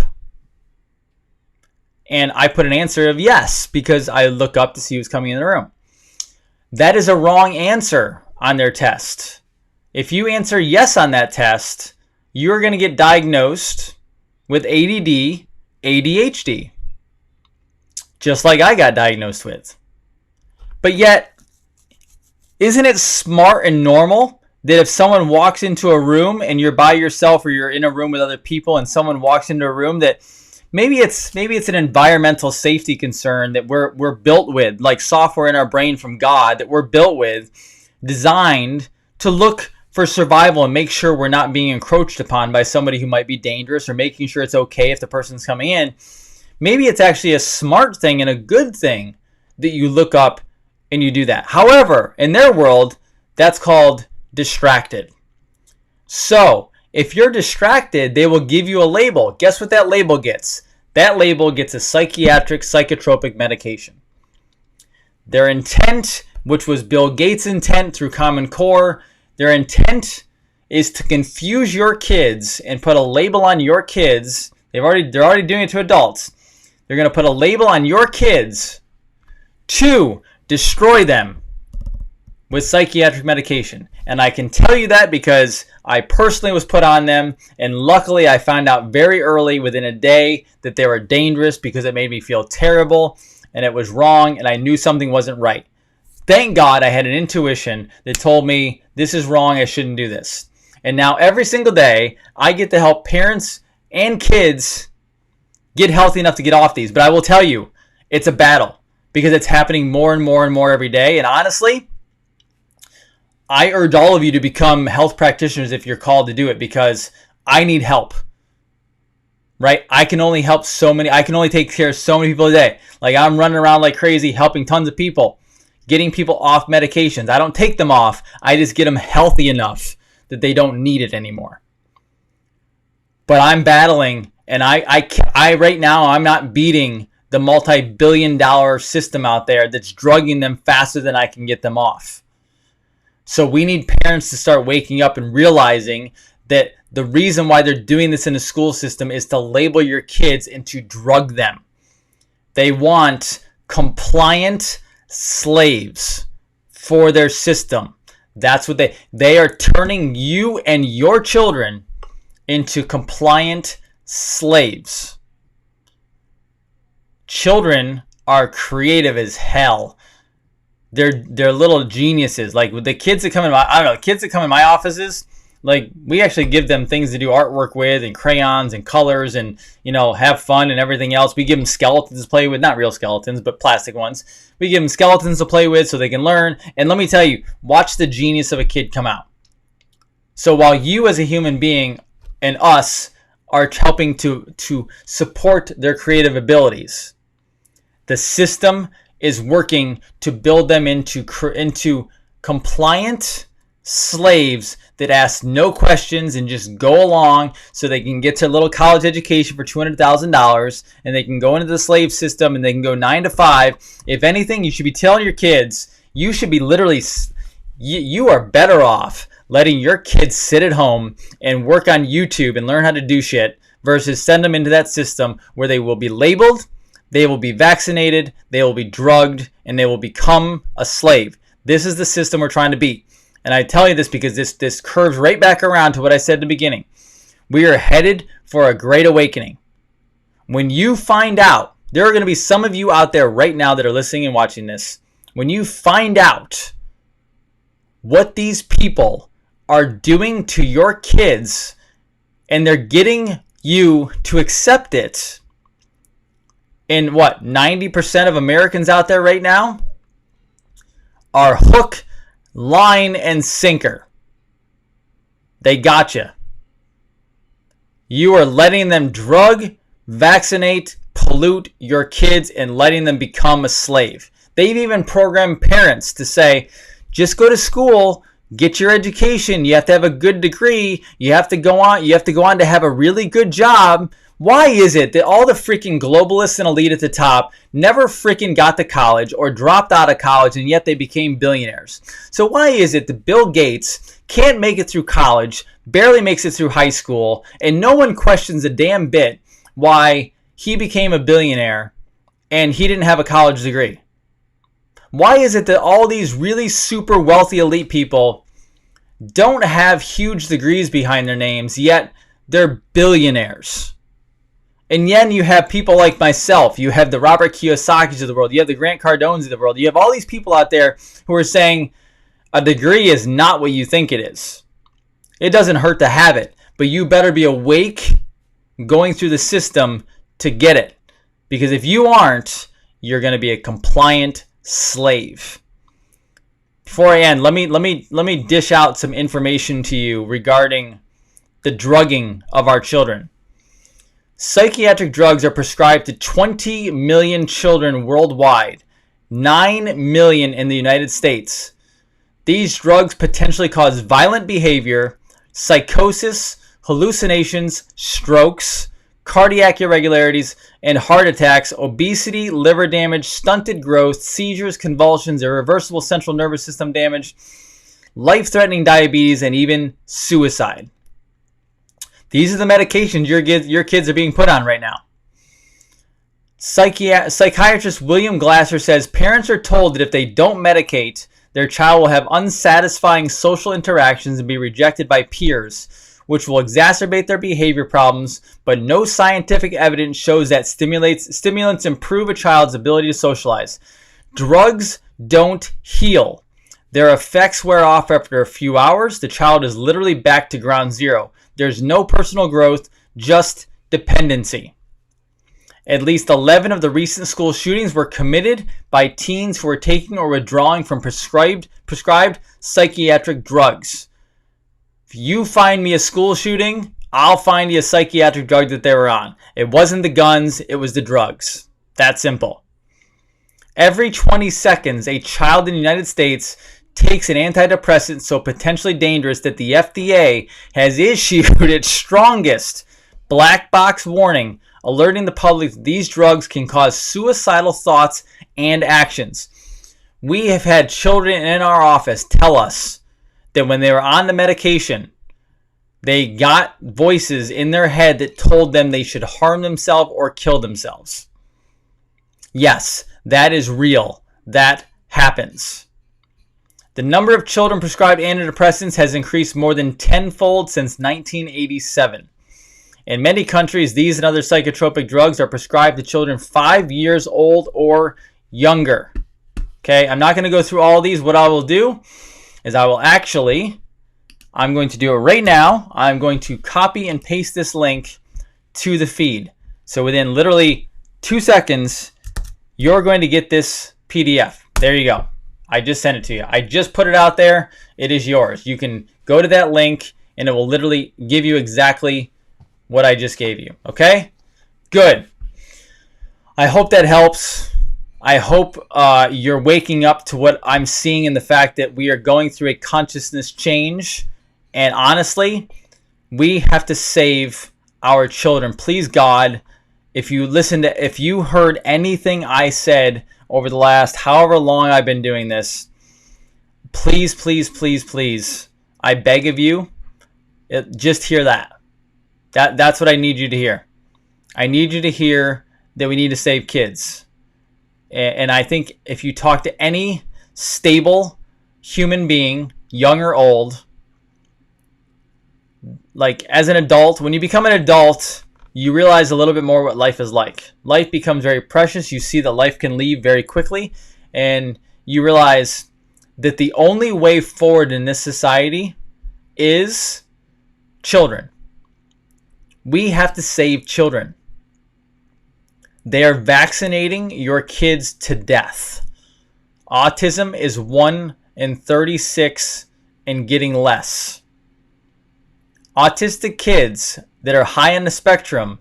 And I put an answer of yes, because I look up to see who's coming in the room. That is a wrong answer on their test. If you answer yes on that test, you're going to get diagnosed with ADD, ADHD, just like I got diagnosed with. But yet, isn't it smart and normal that if someone walks into a room and you're by yourself or you're in a room with other people and someone walks into a room, that maybe it's an environmental safety concern that we're built with, like software in our brain from God that we're built with, designed to look for survival and make sure we're not being encroached upon by somebody who might be dangerous, or making sure it's okay if the person's coming in. Maybe it's actually a smart thing and a good thing that you look up and you do that. However, in their world, that's called distracted. So, if you're distracted, they will give you a label. Guess what that label gets? That label gets a psychiatric psychotropic medication. Their intent, which was Bill Gates' intent through Common Core, their intent is to confuse your kids and put a label on your kids. They're already doing it to adults. They're going to put a label on your kids to destroy them with psychiatric medication. And I can tell you that because I personally was put on them, and luckily I found out very early, within a day, that they were dangerous, because it made me feel terrible and it was wrong and I knew something wasn't right. Thank God I had an intuition that told me this is wrong, I shouldn't do this. And now every single day I get to help parents and kids get healthy enough to get off these. But I will tell you, it's a battle, because it's happening more and more and more every day. And honestly, I urge all of you to become health practitioners if you're called to do it, because I need help. Right? I can only take care of so many people a day. Like, I'm running around like crazy helping tons of people, getting people off medications. I don't take them off. I just get them healthy enough that they don't need it anymore. But I'm battling, and I right now, I'm not beating the multi-billion-dollar system out there that's drugging them faster than I can get them off. So we need parents to start waking up and realizing that the reason why they're doing this in the school system is to label your kids and to drug them. They want compliant slaves for their system. That's what they are turning you and your children into compliant slaves. Children are creative as hell. They're little geniuses. Like with the kids that come in my offices, like we actually give them things to do artwork with and crayons and colors and, have fun and everything else. We give them skeletons to play with, not real skeletons, but plastic ones. We give them skeletons to play with so they can learn. And let me tell you, watch the genius of a kid come out. So while you as a human being and us are helping to support their creative abilities, the system is working to build them into compliant slaves that ask no questions and just go along so they can get to a little college education for $200,000 and they can go into the slave system and they can go 9 to 5. If anything, you should be telling your kids, you should be literally, you are better off letting your kids sit at home and work on YouTube and learn how to do shit versus send them into that system where they will be labeled, they will be vaccinated, they will be drugged, and they will become a slave. This is the system we're trying to beat. And I tell you this because this curves right back around to what I said in the beginning. We are headed for a great awakening. When you find out, there are going to be some of you out there right now that are listening and watching this. When you find out what these people are doing to your kids and they're getting you to accept it, and 90% of Americans out there right now are hook, line, and sinker. They got you. You are letting them drug, vaccinate, pollute your kids and letting them become a slave. They've even programmed parents to say, just go to school, get your education, you have to have a good degree, you have to go on to have a really good job. Why is it that all the freaking globalists and elite at the top never freaking got to college or dropped out of college and yet they became billionaires? So why is it that Bill Gates can't make it through college, barely makes it through high school, and no one questions a damn bit why he became a billionaire and he didn't have a college degree? Why is it that all these really super wealthy elite people don't have huge degrees behind their names, yet they're billionaires? And then you have people like myself. You have the Robert Kiyosaki's of the world. You have the Grant Cardones of the world. You have all these people out there who are saying a degree is not what you think it is. It doesn't hurt to have it, but you better be awake going through the system to get it. Because if you aren't, you're going to be a compliant slave. Before I end, let me dish out some information to you regarding the drugging of our children. Psychiatric drugs are prescribed to 20 million children worldwide, 9 million in the United States. These drugs potentially cause violent behavior, psychosis, hallucinations, strokes, cardiac irregularities, and heart attacks, obesity, liver damage, stunted growth, seizures, convulsions, irreversible central nervous system damage, life-threatening diabetes, and even suicide. These are the medications your kids are being put on right now. Psychiatrist William Glasser says parents are told that if they don't medicate, their child will have unsatisfying social interactions and be rejected by peers, which will exacerbate their behavior problems, but no scientific evidence shows that stimulants improve a child's ability to socialize. Drugs don't heal. Their effects wear off after a few hours. The child is literally back to ground zero. There's no personal growth, just dependency. At least 11 of the recent school shootings were committed by teens who were taking or withdrawing from prescribed psychiatric drugs. If you find me a school shooting, I'll find you a psychiatric drug that they were on. It wasn't the guns, it was the drugs. That simple. Every 20 seconds, a child in the United States takes an antidepressant so potentially dangerous that the FDA has issued its strongest black box warning, alerting the public that these drugs can cause suicidal thoughts and actions. We have had children in our office tell us that when they were on the medication, they got voices in their head that told them they should harm themselves or kill themselves. Yes, That is real. That happens. The number of children prescribed antidepressants has increased more than tenfold since 1987. In many countries, these and other psychotropic drugs are prescribed to children 5 years old or younger. Okay, I'm not going to go through all of these. What I will do is I'm going to do it right now. I'm going to copy and paste this link to the feed. So within literally 2 seconds, you're going to get this PDF. There you go. I just sent it to you. I just put it out there. It is yours. You can go to that link and it will literally give you exactly what I just gave you. Okay? Good. I hope that helps. I hope you're waking up to what I'm seeing in the fact that we are going through a consciousness change. And honestly, we have to save our children. Please, God, if you heard anything I said over the last however long I've been doing this, please, please, please, please, I beg of you, just hear that. That's what I need you to hear. I need you to hear that we need to save kids. And I think if you talk to any stable human being, young or old, like as an adult, when you become an adult, you realize a little bit more what life is like. Life becomes very precious. You see that life can leave very quickly. And you realize that the only way forward in this society is children. We have to save children. They are vaccinating your kids to death. Autism is 1 in 36 and getting less. Autistic kids that are high on the spectrum,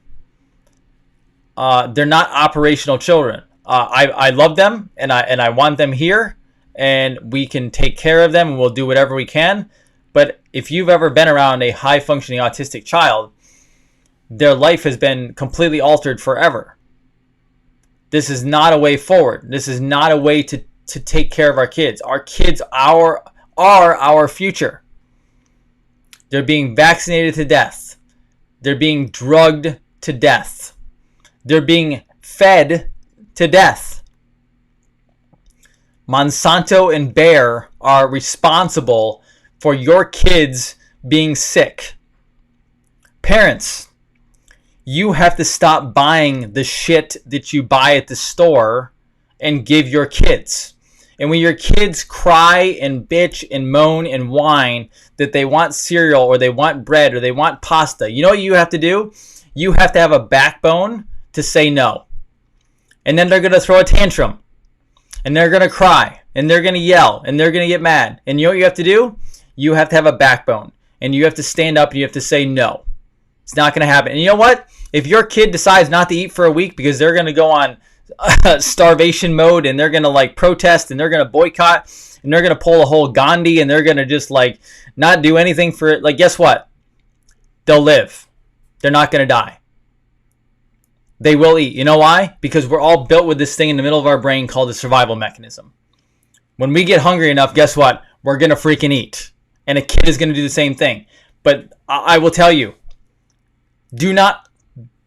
they're not operational children. I love them and I want them here, and we can take care of them and we'll do whatever we can. But if you've ever been around a high functioning autistic child, their life has been completely altered forever. This is not a way forward. This is not a way to take care of our kids. Our kids are our future. They're being vaccinated to death. They're being drugged to death. They're being fed to death. Monsanto and Bayer are responsible for your kids being sick. Parents, you have to stop buying the shit that you buy at the store and give your kids. And when your kids cry and bitch and moan and whine that they want cereal or they want bread or they want pasta, you know what you have to do? You have to have a backbone to say no. And then they're going to throw a tantrum. And they're going to cry. And they're going to yell. And they're going to get mad. And you know what you have to do? You have to have a backbone. And you have to stand up and you have to say no. It's not going to happen. And you know what? If your kid decides not to eat for a week because they're going to go on starvation mode and they're going to like protest and they're going to boycott and they're going to pull a whole Gandhi and they're going to just like not do anything for it, like guess what? They'll live. They're not going to die. They will eat. You know why? Because we're all built with this thing in the middle of our brain called the survival mechanism. When we get hungry enough, guess what? We're going to freaking eat. And a kid is going to do the same thing. But I will tell you, do not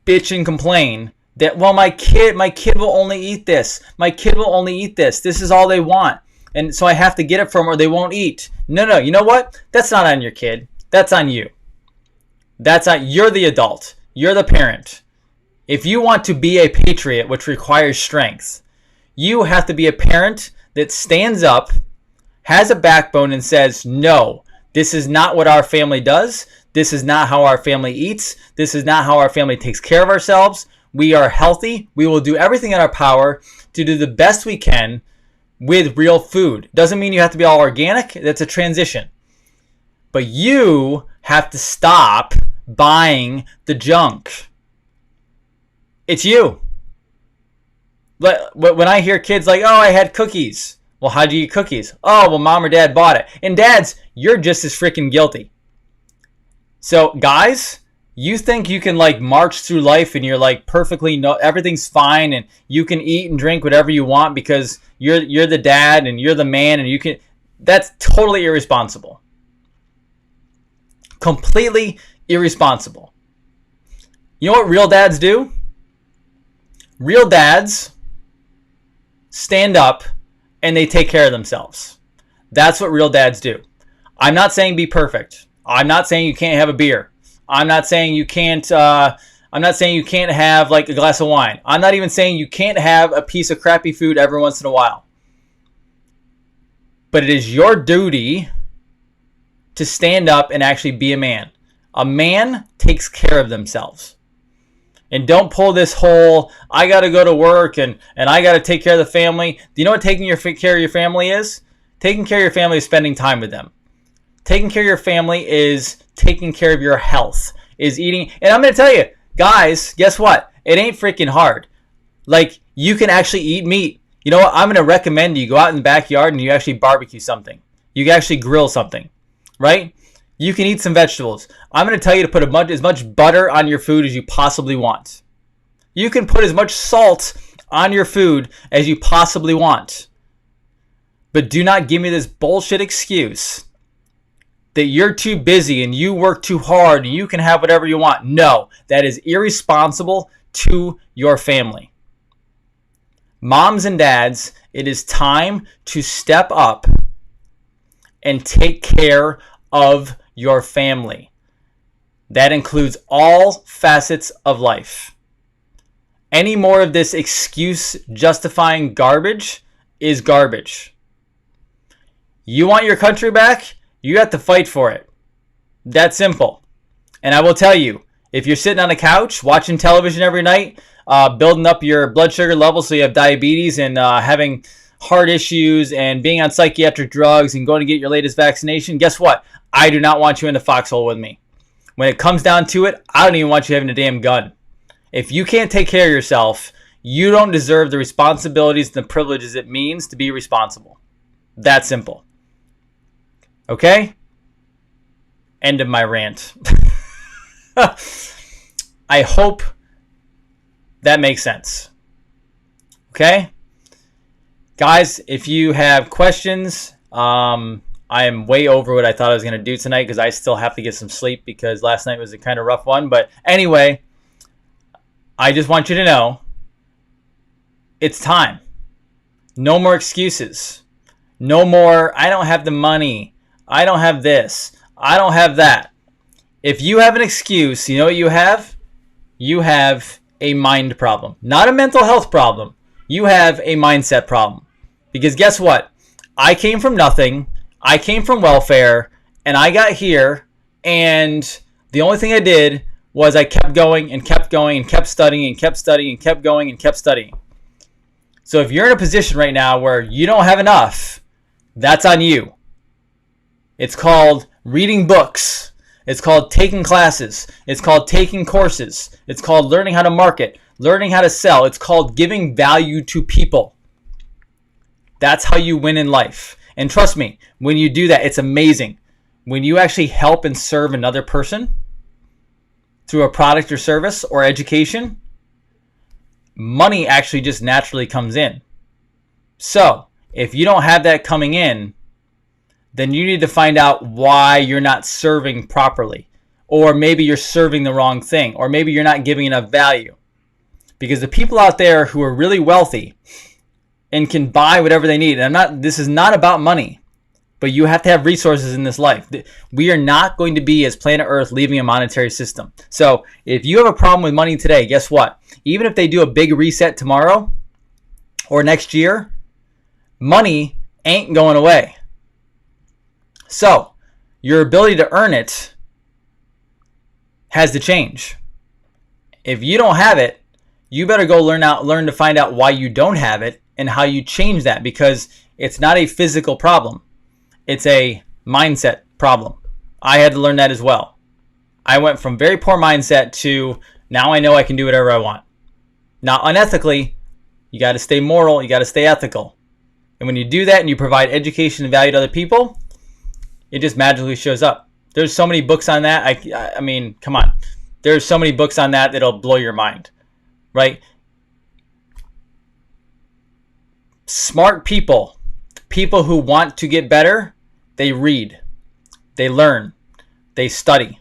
bitch and complain that, well, my kid will only eat this. My kid will only eat this. This is all they want. And so I have to get it from or they won't eat. No. You know what? That's not on your kid. That's on you. You're the adult. You're the parent. If you want to be a patriot, which requires strength, you have to be a parent that stands up, has a backbone and says, no, this is not what our family does. This is not how our family eats. This is not how our family takes care of ourselves. We are healthy. We will do everything in our power to do the best we can with real food. Doesn't mean you have to be all organic. That's a transition. But you have to stop buying the junk. It's you. When I hear kids like, oh, I had cookies. Well, how'd you eat cookies? Oh, well, mom or dad bought it. And dads, you're just as freaking guilty. So guys, you think you can like march through life and you're like perfectly, everything's fine and you can eat and drink whatever you want because you're the dad and you're the man and you can, that's totally irresponsible. Completely irresponsible. You know what real dads do? Real dads stand up and they take care of themselves. That's what real dads do. I'm not saying be perfect. I'm not saying you can't have a beer. I'm not saying you can't have like a glass of wine. I'm not even saying you can't have a piece of crappy food every once in a while. But it is your duty to stand up and actually be a man. A man takes care of themselves. And don't pull this whole, I got to go to work and I got to take care of the family. Do you know what taking care of your family is? Taking care of your family is spending time with them. Taking care of your family is taking care of your health, is eating. And I'm going to tell you, guys, guess what? It ain't freaking hard. Like, you can actually eat meat. You know what? I'm going to recommend you go out in the backyard and you actually barbecue something. You can actually grill something, right? You can eat some vegetables. I'm going to tell you to put as much butter on your food as you possibly want. You can put as much salt on your food as you possibly want. But do not give me this bullshit excuse that you're too busy and you work too hard and you can have whatever you want. No, that is irresponsible to your family. Moms and dads, it is time to step up and take care of your family. That includes all facets of life. Any more of this excuse justifying garbage is garbage. You want your country back? You have to fight for it. That's simple. And I will tell you, if you're sitting on a couch watching television every night, building up your blood sugar levels so you have diabetes and having heart issues and being on psychiatric drugs and going to get your latest vaccination, guess what? I do not want you in the foxhole with me. When it comes down to it, I don't even want you having a damn gun. If you can't take care of yourself, you don't deserve the responsibilities and the privileges it means to be responsible. That simple. Okay? End of my rant. I hope that makes sense. Okay? Guys, if you have questions, I am way over what I thought I was going to do tonight because I still have to get some sleep because last night was a kind of rough one. But anyway, I just want you to know it's time. No more excuses. No more, I don't have the money. I don't have this. I don't have that. If you have an excuse, you know what you have? You have a mind problem. Not a mental health problem. You have a mindset problem. Because guess what? I came from nothing. I came from welfare. And I got here. And the only thing I did was I kept going and kept going and kept studying and kept studying and kept going and kept studying. So if you're in a position right now where you don't have enough, that's on you. It's called reading books. It's called taking classes. It's called taking courses. It's called learning how to market, learning how to sell. It's called giving value to people. That's how you win in life. And trust me, when you do that, it's amazing. When you actually help and serve another person through a product or service or education, money actually just naturally comes in. So if you don't have that coming in, then you need to find out why you're not serving properly. Or maybe you're serving the wrong thing. Or maybe you're not giving enough value. Because the people out there who are really wealthy and can buy whatever they need, and this is not about money, but you have to have resources in this life. We are not going to be, as planet Earth, leaving a monetary system. So if you have a problem with money today, guess what? Even if they do a big reset tomorrow or next year, money ain't going away. So, your ability to earn it has to change. If you don't have it, you better go learn to find out why you don't have it and how you change that, because it's not a physical problem. It's a mindset problem. I had to learn that as well. I went from very poor mindset to now I know I can do whatever I want. Now, unethically, you got to stay moral, you got to stay ethical. And when you do that and you provide education and value to other people, it just magically shows up. There's so many books on that. I mean, come on. There's so many books on that that'll blow your mind, right? Smart people, people who want to get better, they read, they learn, they study.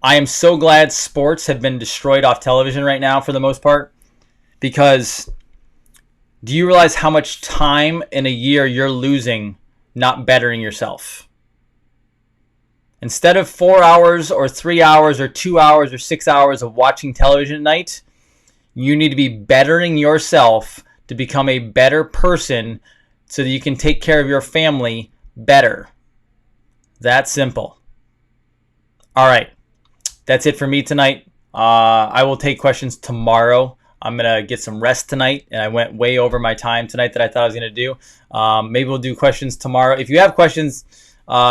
I am so glad sports have been destroyed off television right now for the most part, because Do you realize how much time in a year you're losing not bettering yourself? Instead of 4 hours or 3 hours or 2 hours or 6 hours of watching television at night, you need to be bettering yourself to become a better person so that you can take care of your family better. That simple. All right. That's it for me tonight. I will take questions tomorrow. I'm going to get some rest tonight, and I went way over my time tonight that I thought I was going to do. Maybe we'll do questions tomorrow. If you have questions,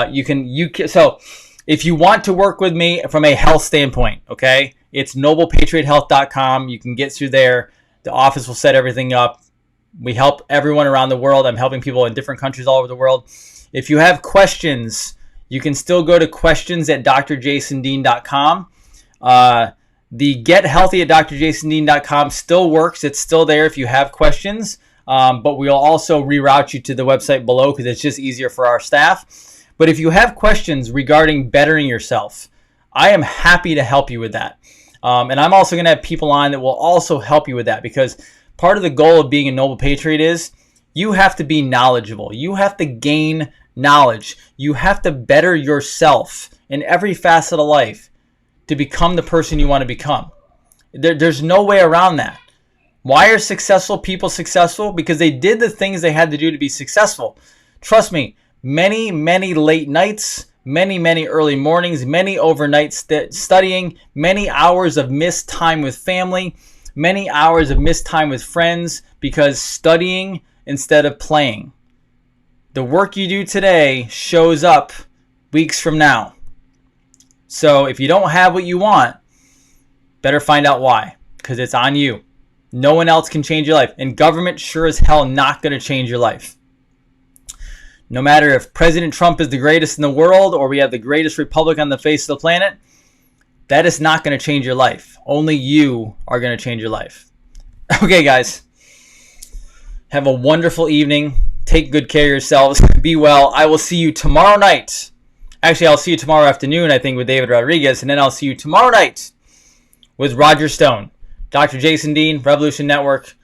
you can. So if you want to work with me from a health standpoint, okay, it's noblepatriothealth.com. You can get through there. The office will set everything up. We help everyone around the world. I'm helping people in different countries all over the world. If you have questions, you can still go to questions@drjasondean.com. The Get Healthy at drjasondean.com still works. It's still there if you have questions, but we'll also reroute you to the website below because it's just easier for our staff. But if you have questions regarding bettering yourself, I am happy to help you with that. And I'm also going to have people on that will also help you with that, because part of the goal of being a Noble Patriot is you have to be knowledgeable. You have to gain knowledge. You have to better yourself in every facet of life to become the person you want to become. There's no way around that. Why are successful people successful? Because they did the things they had to do to be successful. Trust me, many, many late nights, many, many early mornings, many overnight studying, many hours of missed time with family, many hours of missed time with friends because studying instead of playing. The work you do today shows up weeks from now. So if you don't have what you want, better find out why, because it's on you. No one else can change your life, and government sure as hell not going to change your life. No matter if President Trump is the greatest in the world or we have the greatest republic on the face of the planet, that is not going to change your life. Only you are going to change your life. Okay, guys. Have a wonderful evening. Take good care of yourselves. Be well. I will see you tomorrow night. Actually, I'll see you tomorrow afternoon, I think, with David Rodriguez, and then I'll see you tomorrow night with Roger Stone. Dr. Jason Dean, Revolution Network.